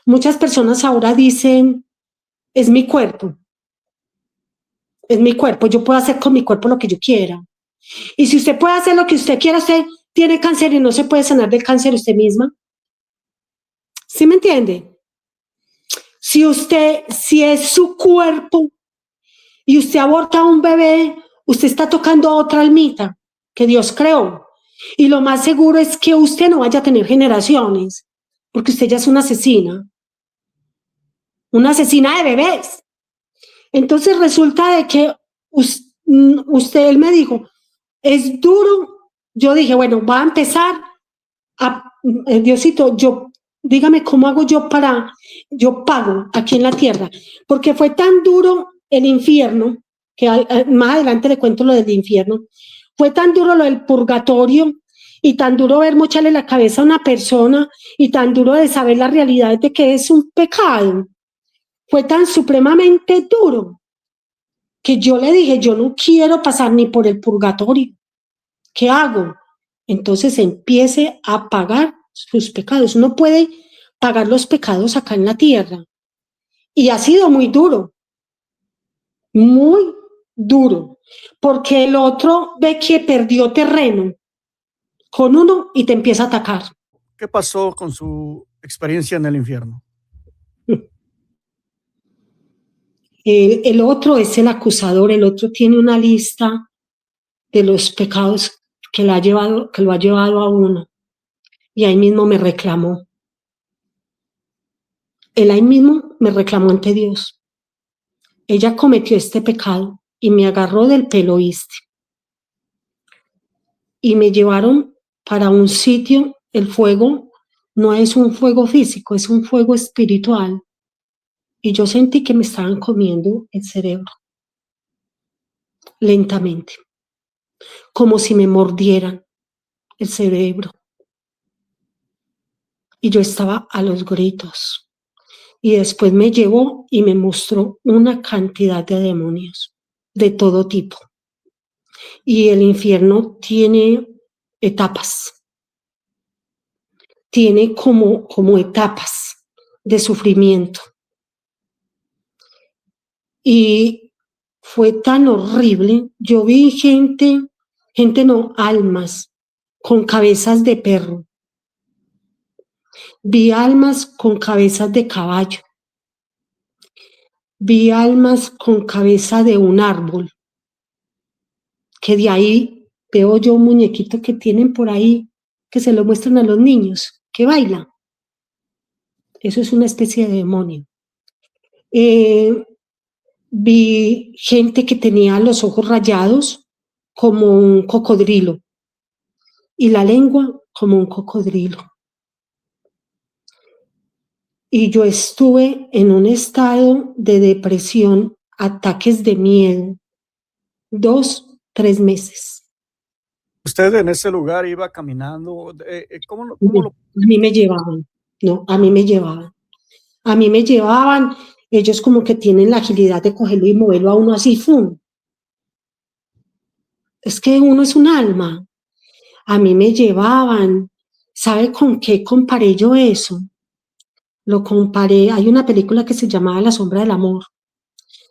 Muchas personas ahora dicen, es mi cuerpo. Es mi cuerpo, yo puedo hacer con mi cuerpo lo que yo quiera. Y si usted puede hacer lo que usted quiera, usted tiene cáncer y no se puede sanar del cáncer usted misma. ¿Sí me entiende? Si es su cuerpo y usted aborta a un bebé, usted está tocando a otra almita que Dios creó. Y lo más seguro es que usted no vaya a tener generaciones, porque usted ya es una asesina de bebés. Entonces resulta de que él me dijo, es duro. Yo dije, bueno, va a empezar Diosito, dígame cómo hago yo pago aquí en la tierra, porque fue tan duro el infierno, que más adelante le cuento lo del infierno, fue tan duro lo del purgatorio y tan duro ver mocharle la cabeza a una persona y tan duro de saber la realidad de que es un pecado. Fue tan supremamente duro que yo le dije, yo no quiero pasar ni por el purgatorio. ¿Qué hago? Entonces empiece a pagar sus pecados. Uno puede pagar los pecados acá en la tierra. Y ha sido muy duro, porque el otro ve que perdió terreno con uno y te empieza a atacar. ¿Qué pasó con su experiencia en el infierno? El otro es el acusador, el otro tiene una lista de los pecados que lo ha llevado a uno. Y ahí mismo me reclamó. Él ahí mismo me reclamó ante Dios. Ella cometió este pecado y me agarró del pelo, ¿viste? Y me llevaron para un sitio. El fuego no es un fuego físico, es un fuego espiritual. Y yo sentí que me estaban comiendo el cerebro, lentamente, como si me mordieran el cerebro. Y yo estaba a los gritos. Y después me llevó y me mostró una cantidad de demonios de todo tipo. Y el infierno tiene etapas, tiene como etapas de sufrimiento. Y fue tan horrible. Yo vi gente no, almas con cabezas de perro. Vi almas con cabezas de caballo. Vi almas con cabeza de un árbol. Que de ahí veo yo un muñequito que tienen por ahí, que se lo muestran a los niños, que baila. Eso es una especie de demonio. Vi gente que tenía los ojos rayados como un cocodrilo y la lengua como un cocodrilo. Y yo estuve en un estado de depresión, ataques de miedo, 2, 3 meses. ¿Usted en ese lugar iba caminando? ¿Cómo lo? A mí me llevaban, no, a mí me llevaban. A mí me llevaban, ellos como que tienen la agilidad de cogerlo y moverlo a uno así, ¡fum! Es que uno es un alma. A mí me llevaban. ¿Sabe con qué comparé yo eso? Lo comparé, hay una película que se llamaba La sombra del amor,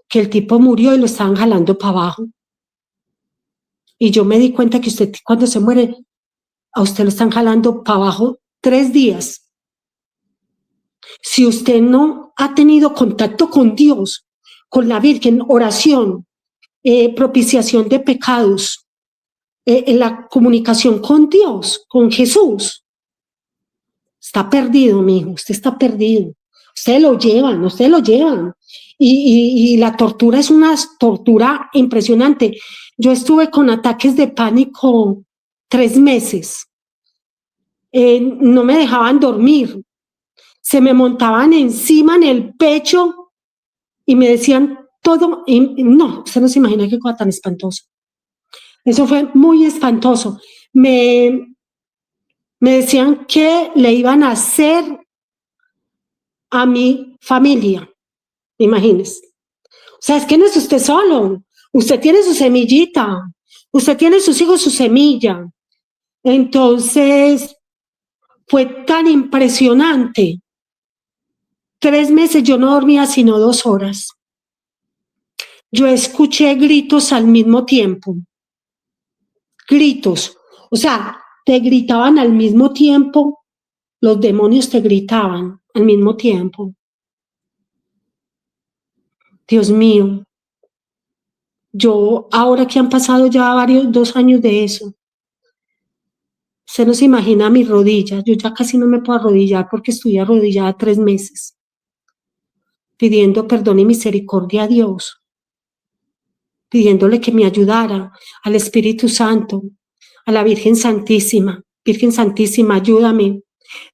que el tipo murió y lo estaban jalando para abajo. Y yo me di cuenta que usted cuando se muere, a usted lo están jalando para abajo 3 días. Si usted no ha tenido contacto con Dios, con la Virgen, oración, propiciación de pecados, en la comunicación con Dios, con Jesús, está perdido, mijo, usted está perdido. Ustedes lo llevan. Y la tortura es una tortura impresionante. Yo estuve con ataques de pánico 3 meses. No me dejaban dormir. Se me montaban encima en el pecho y me decían todo. Y no, usted no se imagina qué cosa tan espantosa. Eso fue muy espantoso. Me decían que le iban a hacer a mi familia. Imagínese. O sea, es que no es usted solo. Usted tiene su semillita. Usted tiene sus hijos, su semilla. Entonces, fue tan impresionante. 3 meses yo no dormía sino 2 horas. Yo escuché gritos al mismo tiempo. Gritos. O sea, te gritaban al mismo tiempo. Los demonios te gritaban al mismo tiempo. Dios mío. Yo, ahora que han pasado ya 2 años de eso, usted no se imagina mis rodillas. Yo ya casi no me puedo arrodillar porque estoy arrodillada 3 meses, pidiendo perdón y misericordia a Dios. pidiéndole que me ayudara, al Espíritu Santo, a la Virgen Santísima. Virgen Santísima, ayúdame.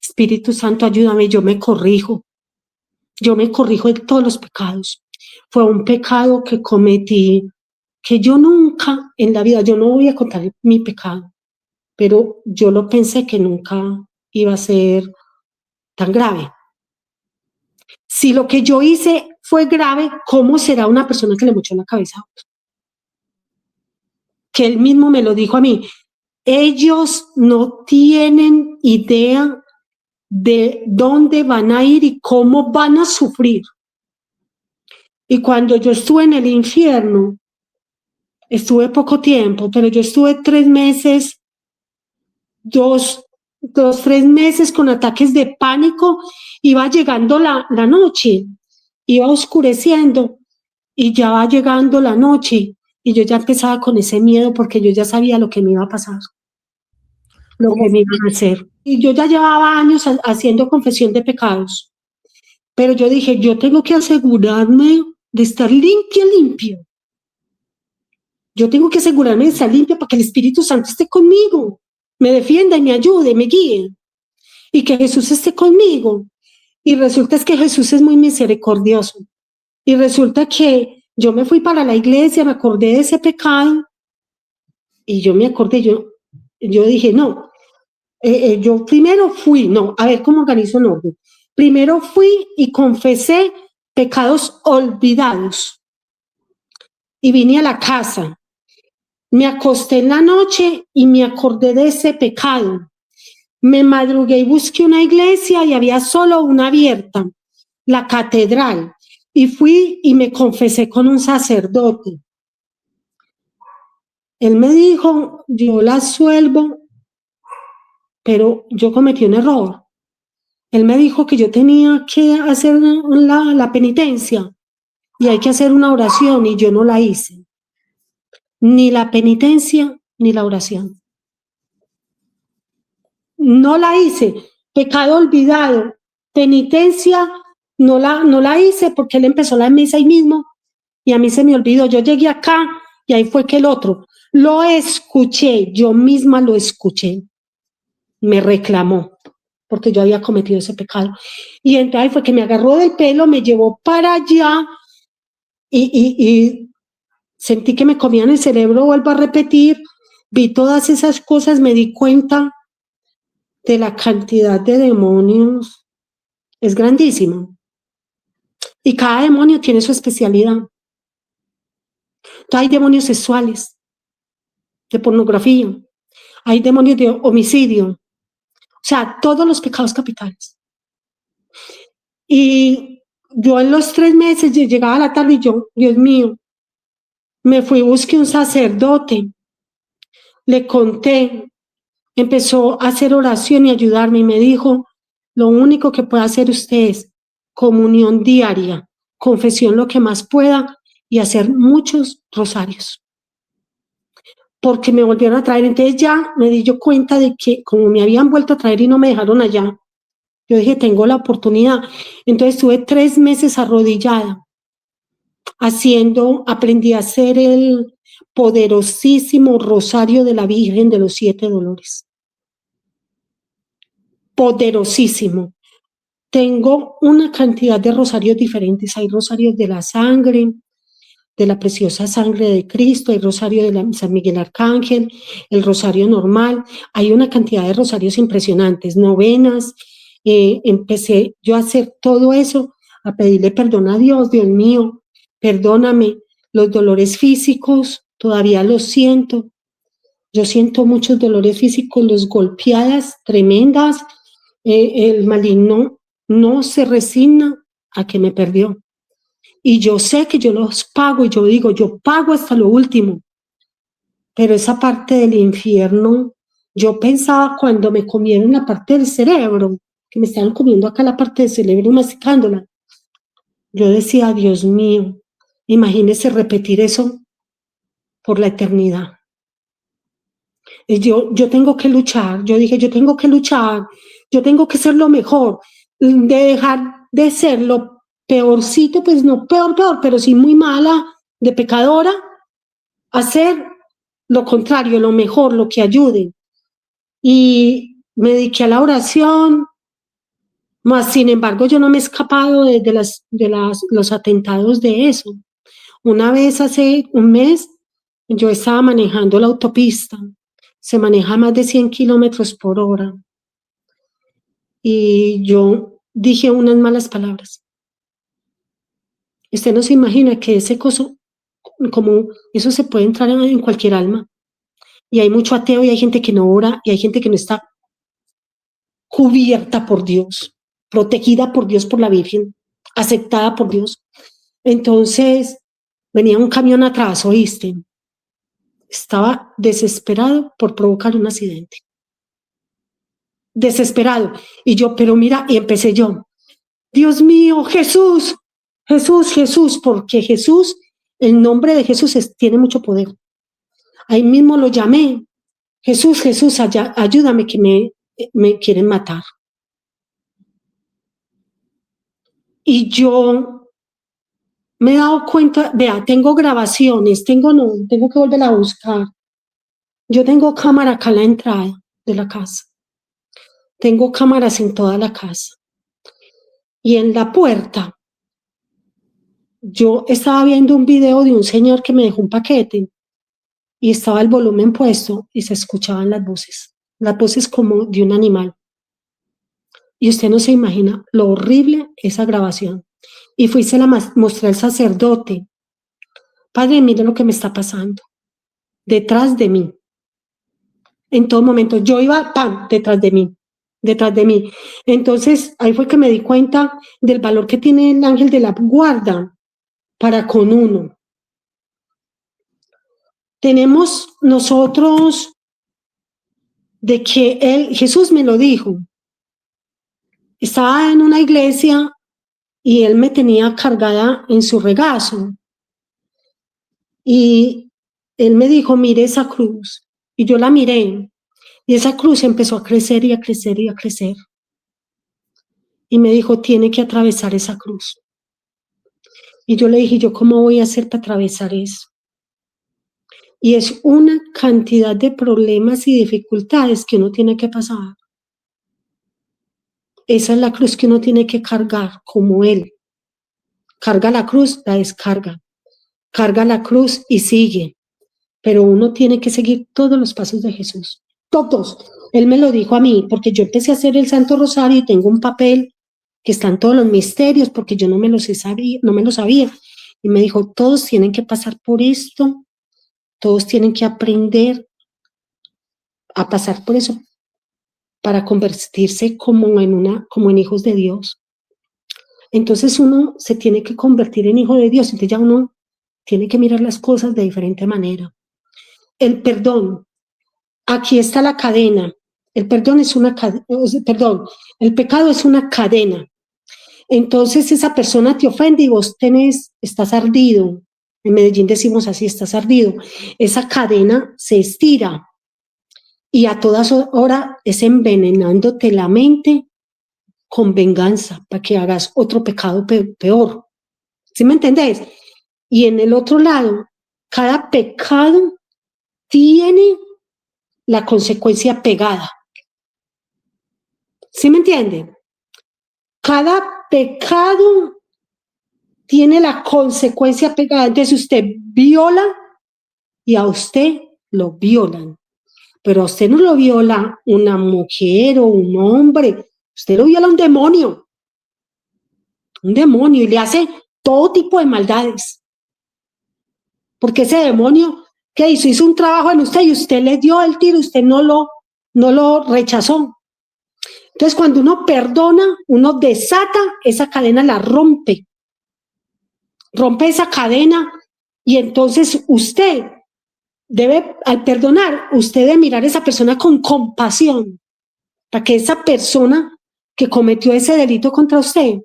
Espíritu Santo, ayúdame, yo me corrijo de todos los pecados. Fue un pecado que cometí, que yo nunca en la vida, yo no voy a contar mi pecado, pero yo lo pensé que nunca iba a ser tan grave. Si lo que yo hice fue grave, ¿cómo será una persona que le mochó la cabeza a otro? Que él mismo me lo dijo a mí. Ellos no tienen idea de dónde van a ir y cómo van a sufrir. Y cuando yo estuve en el infierno, estuve poco tiempo, pero yo estuve 3 meses, 3 meses con ataques de pánico. Iba llegando la noche, iba oscureciendo y ya va llegando la noche y yo ya empezaba con ese miedo porque yo ya sabía lo que me iba a pasar, lo que me iban a hacer. Y yo ya llevaba años haciendo confesión de pecados, pero yo dije, yo tengo que asegurarme de estar limpio. Yo tengo que asegurarme de estar limpia para que el Espíritu Santo esté conmigo, me defienda y me ayude, me guíe, y que Jesús esté conmigo. Y resulta es que Jesús es muy misericordioso. Y resulta que yo me fui para la iglesia, me acordé de ese pecado, y yo me acordé, yo dije, no, yo primero fui, a ver cómo organizo un orden. Primero fui y confesé pecados olvidados. Y vine a la casa. Me acosté en la noche y me acordé de ese pecado. Me madrugué y busqué una iglesia y había solo una abierta, la catedral. Y fui y me confesé con un sacerdote. Él me dijo, yo la suelvo, pero yo cometí un error. Él me dijo que yo tenía que hacer la penitencia y hay que hacer una oración y yo no la hice. Ni la penitencia ni la oración. No la hice. Pecado olvidado. Penitencia no la hice porque él empezó la misa ahí mismo y a mí se me olvidó. Yo llegué acá y ahí fue que el otro. Lo escuché, yo misma lo escuché. Me reclamó porque yo había cometido ese pecado. Y entonces ahí fue que me agarró del pelo, me llevó para allá y sentí que me comían el cerebro, vuelvo a repetir, vi todas esas cosas, me di cuenta de la cantidad de demonios, es grandísima. Y cada demonio tiene su especialidad. Entonces hay demonios sexuales, de pornografía, hay demonios de homicidio, o sea, todos los pecados capitales. Y yo en los 3 meses, yo llegaba a la tarde y yo, Dios mío, me fui, busqué un sacerdote, le conté, empezó a hacer oración y ayudarme y me dijo, lo único que puede hacer usted es comunión diaria, confesión lo que más pueda y hacer muchos rosarios. Porque me volvieron a traer, entonces ya me di yo cuenta de que como me habían vuelto a traer y no me dejaron allá, yo dije, tengo la oportunidad. Entonces estuve 3 meses arrodillada, aprendí a hacer el poderosísimo rosario de la Virgen de los 7 dolores. Poderosísimo. Tengo una cantidad de rosarios diferentes. Hay rosarios de la sangre, de la preciosa sangre de Cristo, hay rosario de San Miguel Arcángel, el rosario normal. Hay una cantidad de rosarios impresionantes, novenas. Empecé yo a hacer todo eso, a pedirle perdón a Dios. Dios mío, perdóname, los dolores físicos todavía los siento. Yo siento muchos dolores físicos, las golpeadas tremendas. El maligno no se resigna a que me perdió. Y yo sé que yo los pago y yo digo, yo pago hasta lo último. Pero esa parte del infierno, yo pensaba cuando me comieron la parte del cerebro, que me estaban comiendo acá la parte del cerebro y masticándola. Yo decía, Dios mío, imagínese repetir eso por la eternidad. Y yo tengo que luchar, yo dije, yo tengo que luchar, yo tengo que ser lo mejor, de dejar de ser lo peorcito, pues no peor, pero sí muy mala, de pecadora, hacer lo contrario, lo mejor, lo que ayude. Y me dediqué a la oración, mas sin embargo yo no me he escapado de los atentados de eso. Una vez hace un mes yo estaba manejando la autopista, se maneja más de 100 kilómetros por hora y yo dije unas malas palabras. Usted no se imagina que ese coso, como eso se puede entrar en cualquier alma. Y hay mucho ateo y hay gente que no ora y hay gente que no está cubierta por Dios, protegida por Dios, por la Virgen, aceptada por Dios. Entonces venía un camión atrás, ¿oíste? Estaba desesperado por provocar un accidente. Desesperado. Y yo, pero mira, y empecé yo. Dios mío, Jesús, Jesús, Jesús, porque Jesús, el nombre de Jesús tiene mucho poder. Ahí mismo lo llamé. Jesús, Jesús, ayúdame que me quieren matar. Y yo me he dado cuenta, vea, tengo grabaciones, tengo que volver a buscar. Yo tengo cámara acá en la entrada de la casa. Tengo cámaras en toda la casa. Y en la puerta, yo estaba viendo un video de un señor que me dejó un paquete y estaba el volumen puesto y se escuchaban las voces como de un animal. Y usted no se imagina lo horrible esa grabación. Y fui y se la mostré al sacerdote. Padre, mire lo que me está pasando. Detrás de mí. En todo momento, yo iba, ¡pam!, detrás de mí. Entonces, ahí fue que me di cuenta del valor que tiene el ángel de la guarda para con uno. Tenemos nosotros de que Jesús me lo dijo. Estaba en una iglesia y él me tenía cargada en su regazo. Y él me dijo, mire esa cruz. Y yo la miré. Y esa cruz empezó a crecer y a crecer y a crecer. Y me dijo, tiene que atravesar esa cruz. Y yo le dije, ¿yo cómo voy a hacer para atravesar eso? Y es una cantidad de problemas y dificultades que uno tiene que pasar. Esa es la cruz que uno tiene que cargar, como él. Carga la cruz, la descarga. Carga la cruz y sigue. Pero uno tiene que seguir todos los pasos de Jesús. Todos. Él me lo dijo a mí, porque yo empecé a hacer el Santo Rosario y tengo un papel que están todos los misterios, porque yo no me lo sabía. Y me dijo, todos tienen que pasar por esto, todos tienen que aprender a pasar por eso para convertirse como en hijos de Dios. Entonces uno se tiene que convertir en hijo de Dios, entonces ya uno tiene que mirar las cosas de diferente manera. El perdón, aquí está la cadena. El perdón es el pecado es una cadena. Entonces esa persona te ofende y vos estás ardido. En Medellín decimos así, estás ardido. Esa cadena se estira y a todas horas es envenenándote la mente con venganza para que hagas otro pecado peor. ¿Sí me entendés? Y en el otro lado, cada pecado tiene la consecuencia pegada. ¿Sí me entienden? Cada pecado tiene la consecuencia pegada. Entonces usted viola y a usted lo violan. Pero a usted no lo viola una mujer o un hombre. Usted lo viola un demonio. Un demonio y le hace todo tipo de maldades. Porque ese demonio, ¿qué hizo? Hizo un trabajo en usted y usted le dio el tiro, usted no lo rechazó. Entonces, cuando uno perdona, uno desata esa cadena, la rompe. Rompe esa cadena y entonces usted debe, al perdonar, usted debe mirar a esa persona con compasión para que esa persona que cometió ese delito contra usted,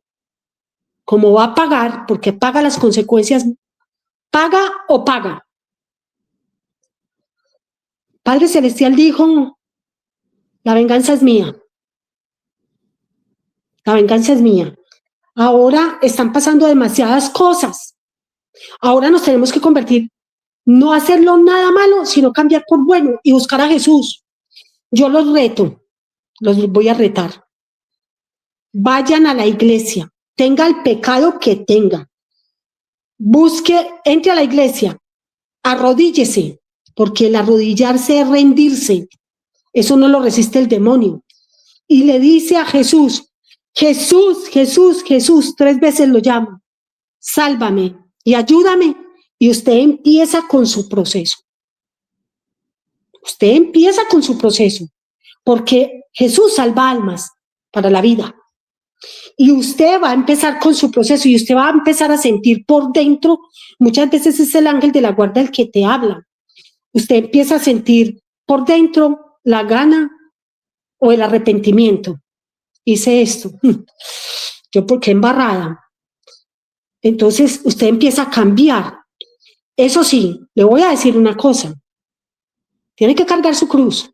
como va a pagar, porque paga las consecuencias, paga o paga. Padre Celestial dijo, la venganza es mía. La venganza es mía. Ahora están pasando demasiadas cosas. Ahora nos tenemos que convertir No hacerlo nada malo, sino cambiar por bueno y buscar a Jesús. Yo los reto, los voy a retar. Vayan a la iglesia, tenga el pecado que tenga. Busque, entre a la iglesia, arrodíllese, porque el arrodillarse es rendirse. Eso no lo resiste el demonio. Y le dice a Jesús, Jesús, Jesús, Jesús, 3 veces lo llama, sálvame y ayúdame. Y usted empieza con su proceso. Usted empieza con su proceso, porque Jesús salva almas para la vida. Y usted va a empezar con su proceso y usted va a empezar a sentir por dentro, muchas veces es el ángel de la guarda el que te habla. Usted empieza a sentir por dentro la gana o el arrepentimiento. Hice esto, yo por qué embarrada. Entonces usted empieza a cambiar. Eso sí, le voy a decir una cosa. Tiene que cargar su cruz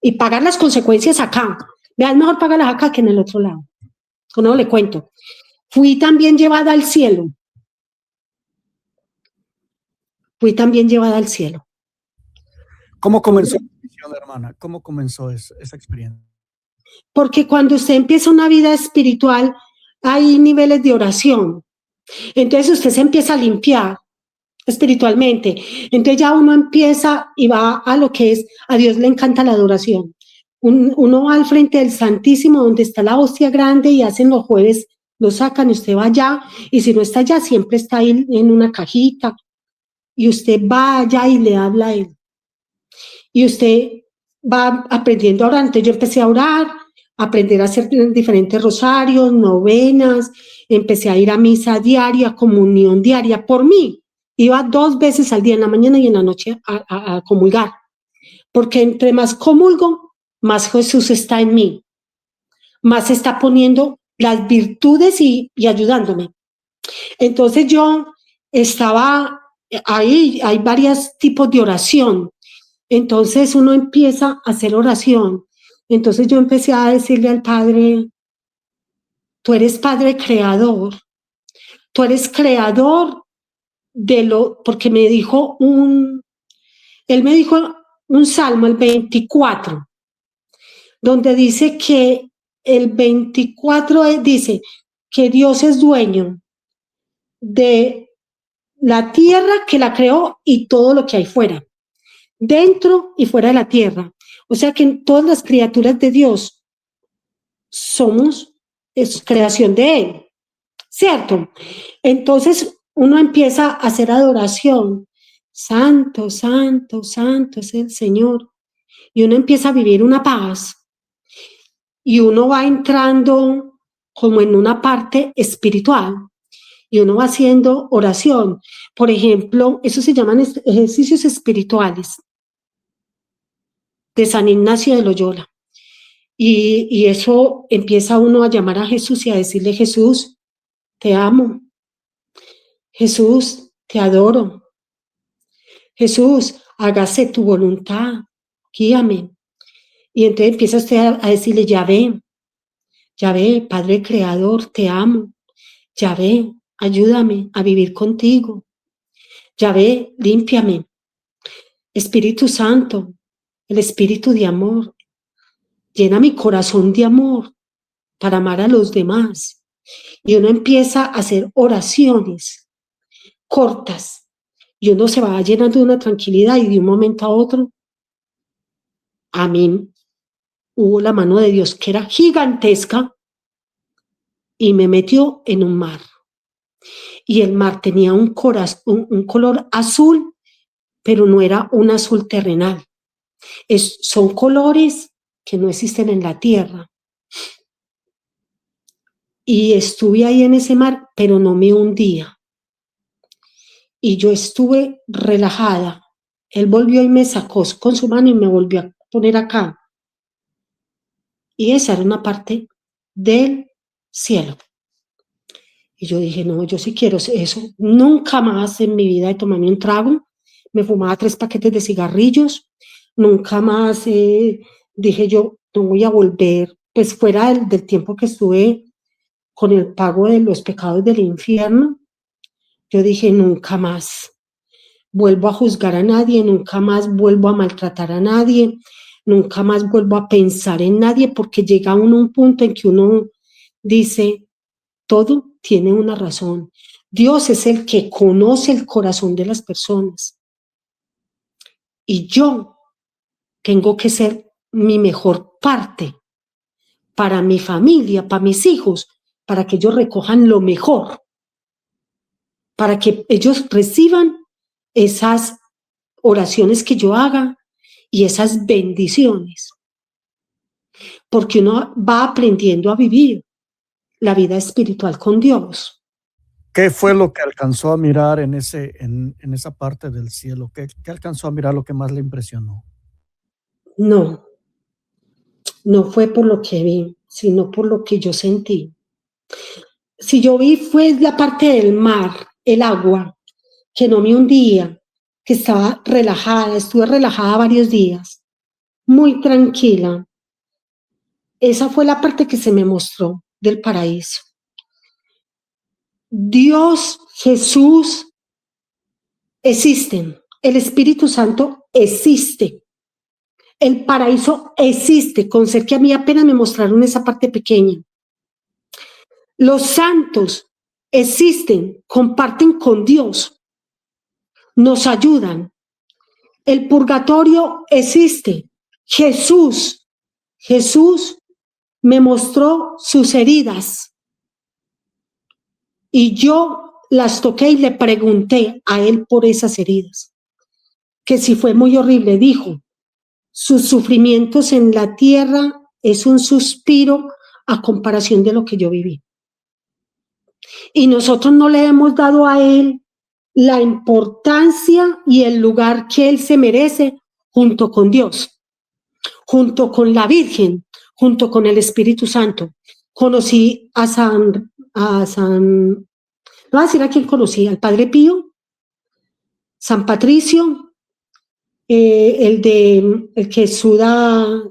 y pagar las consecuencias acá. Vean, mejor pagarlas acá que en el otro lado. No le cuento. Fui también llevada al cielo. Fui también llevada al cielo. ¿Cómo comenzó la misión, hermana? ¿Cómo comenzó esa experiencia? Porque cuando usted empieza una vida espiritual, hay niveles de oración. Entonces usted se empieza a limpiar espiritualmente. Entonces ya uno empieza y va a lo que es, a Dios le encanta la adoración. Uno va al frente del Santísimo, donde está la hostia grande, y hacen los jueves, lo sacan y usted va allá, y si no está allá, siempre está ahí en una cajita, y usted va allá y le habla a él. Y usted va aprendiendo a orar. Entonces yo empecé a orar, a aprender a hacer diferentes rosarios, novenas, empecé a ir a misa diaria, comunión diaria, por mí. Iba 2 veces al día, en la mañana y en la noche, a comulgar. Porque entre más comulgo, más Jesús está en mí, más está poniendo las virtudes y ayudándome. Entonces yo estaba ahí, hay varios tipos de oración. Entonces uno empieza a hacer oración. Entonces yo empecé a decirle al Padre, tú eres Padre creador, tú eres creador de porque me dijo él me dijo un salmo, el 24, donde dice que el 24 dice que Dios es dueño de la tierra, que la creó, y todo lo que hay fuera, dentro y fuera de la tierra. O sea que todas las criaturas de Dios es creación de Él, ¿cierto? Entonces uno empieza a hacer adoración. Santo, santo, santo es el Señor. Y uno empieza a vivir una paz. Y uno va entrando como en una parte espiritual. Y uno va haciendo oración. Por ejemplo, eso se llaman ejercicios espirituales de San Ignacio de Loyola. Y eso empieza uno a llamar a Jesús y a decirle, Jesús, te amo. Jesús, te adoro. Jesús, hágase tu voluntad, guíame. Y entonces empieza usted a decirle, Yahvé, Padre Creador, te amo. Yahvé, ayúdame a vivir contigo. Yahvé, límpiame. Espíritu Santo, el espíritu de amor, llena mi corazón de amor para amar a los demás. Y uno empieza a hacer oraciones cortas y uno se va llenando de una tranquilidad, y de un momento a otro, a mí hubo la mano de Dios que era gigantesca y me metió en un mar. Y el mar tenía un color azul, pero no era un azul terrenal. Son colores que no existen en la tierra. Y estuve ahí en ese mar, pero no me hundía. Y yo estuve relajada. Él volvió y me sacó con su mano y me volvió a poner acá. Y esa era una parte del cielo. Y yo dije, no, yo sí quiero eso. Nunca más en mi vida he tomado un trago. Me fumaba 3 paquetes de cigarrillos. Nunca más dije yo, no voy a volver. Pues fuera del tiempo que estuve con el pago de los pecados del infierno, yo dije, nunca más. vuelvo a juzgar a nadie, nunca más vuelvo a maltratar a nadie, nunca más vuelvo a pensar en nadie, porque llega uno a un punto en que uno dice, todo tiene una razón. Dios es el que conoce el corazón de las personas. Y yo tengo que ser mi mejor parte para mi familia, para mis hijos, para que ellos recojan lo mejor, para que ellos reciban esas oraciones que yo haga y esas bendiciones. Porque uno va aprendiendo a vivir la vida espiritual con Dios. ¿Qué fue lo que alcanzó a mirar en esa parte del cielo? ¿Qué alcanzó a mirar lo que más le impresionó? No, no fue por lo que vi, sino por lo que yo sentí. Si yo vi fue la parte del mar, el agua, que no me hundía, que estaba relajada, estuve relajada varios días, muy tranquila. Esa fue la parte que se me mostró del paraíso. Dios, Jesús, existen. El Espíritu Santo existe. El paraíso existe, con ser que a mí apenas me mostraron esa parte pequeña. Los santos existen, comparten con Dios, nos ayudan. El purgatorio existe. Jesús me mostró sus heridas y yo las toqué y le pregunté a él por esas heridas, que si fue muy horrible. Dijo, sus sufrimientos en la tierra es un suspiro a comparación de lo que yo viví. Y nosotros no le hemos dado a él la importancia y el lugar que él se merece junto con Dios, junto con la Virgen, junto con el Espíritu Santo. Conocí a no voy a decir a quién conocí, al Padre Pío, San Patricio, el que suda,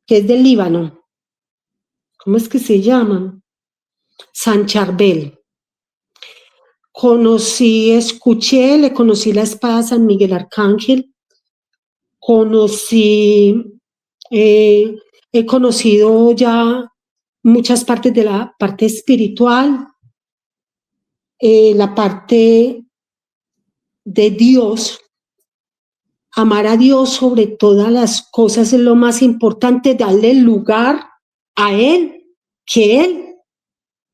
que es del Líbano, ¿cómo es que se llama? San Charbel. Le conocí la espada a San Miguel Arcángel, he conocido ya muchas partes de la parte espiritual, la parte de Dios. Amar a Dios sobre todas las cosas es lo más importante, darle el lugar a Él, que Él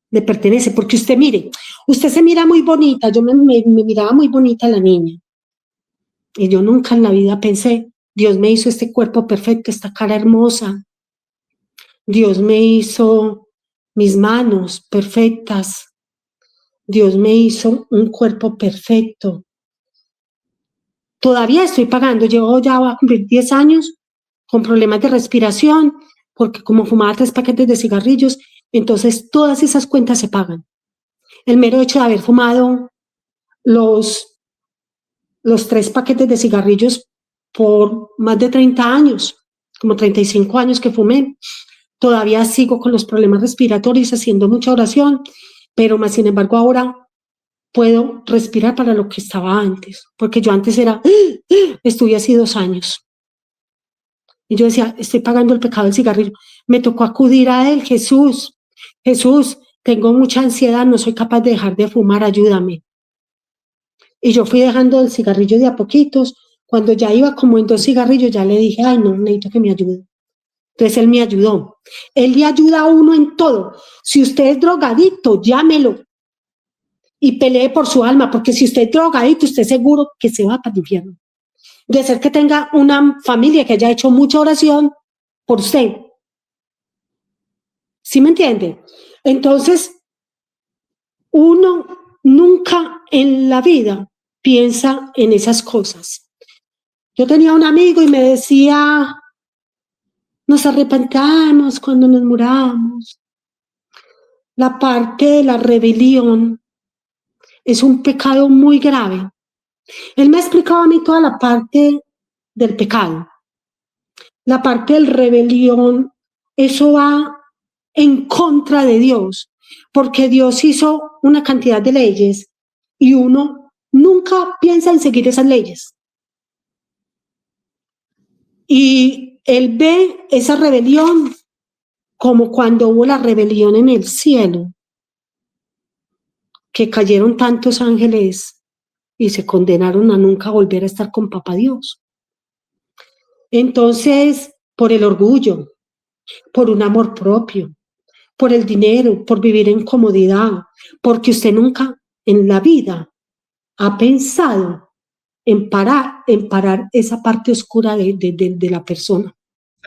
le pertenece. Porque usted mire, usted se mira muy bonita, yo me miraba muy bonita la niña. Y yo nunca en la vida pensé, Dios me hizo este cuerpo perfecto, esta cara hermosa. Dios me hizo mis manos perfectas. Dios me hizo un cuerpo perfecto. Todavía estoy pagando, ya voy a cumplir 10 años con problemas de respiración, porque como fumaba 3 paquetes de cigarrillos, entonces todas esas cuentas se pagan. El mero hecho de haber fumado los 3 paquetes de cigarrillos por más de 30 años, como 35 años que fumé, todavía sigo con los problemas respiratorios, haciendo mucha oración, pero más sin embargo ahora puedo respirar para lo que estaba antes, porque yo antes estuve así 2 años. Y yo decía, estoy pagando el pecado del cigarrillo. Me tocó acudir a él, Jesús, tengo mucha ansiedad, no soy capaz de dejar de fumar, ayúdame. Y yo fui dejando el cigarrillo de a poquitos. Cuando ya iba como en 2 cigarrillos, ya le dije, ay, no, necesito que me ayude. Entonces él me ayudó. Él le ayuda a uno en todo. Si usted es drogadicto, llámelo y pelee por su alma, porque si usted es drogadicto, usted seguro que se va para el infierno. De ser que tenga una familia que haya hecho mucha oración por usted. ¿Sí me entiende? Entonces, uno nunca en la vida piensa en esas cosas. Yo tenía un amigo y me decía, nos arrepentamos cuando nos muramos. La parte de la rebelión es un pecado muy grave. Él me ha explicado a mí toda la parte del pecado. La parte del rebelión, eso va en contra de Dios, porque Dios hizo una cantidad de leyes y uno nunca piensa en seguir esas leyes. Y él ve esa rebelión como cuando hubo la rebelión en el cielo, que cayeron tantos ángeles y se condenaron a nunca volver a estar con Papá Dios. Entonces, por el orgullo, por un amor propio, por el dinero, por vivir en comodidad, porque usted nunca en la vida ha pensado en parar esa parte oscura de la persona.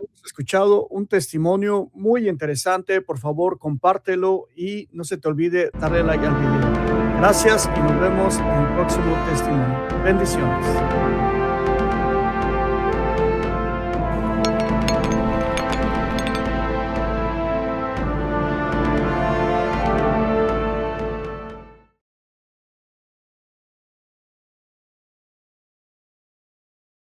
Hemos escuchado un testimonio muy interesante. Por favor, compártelo y no se te olvide darle like al video. Gracias y nos vemos en el próximo testimonio. Bendiciones.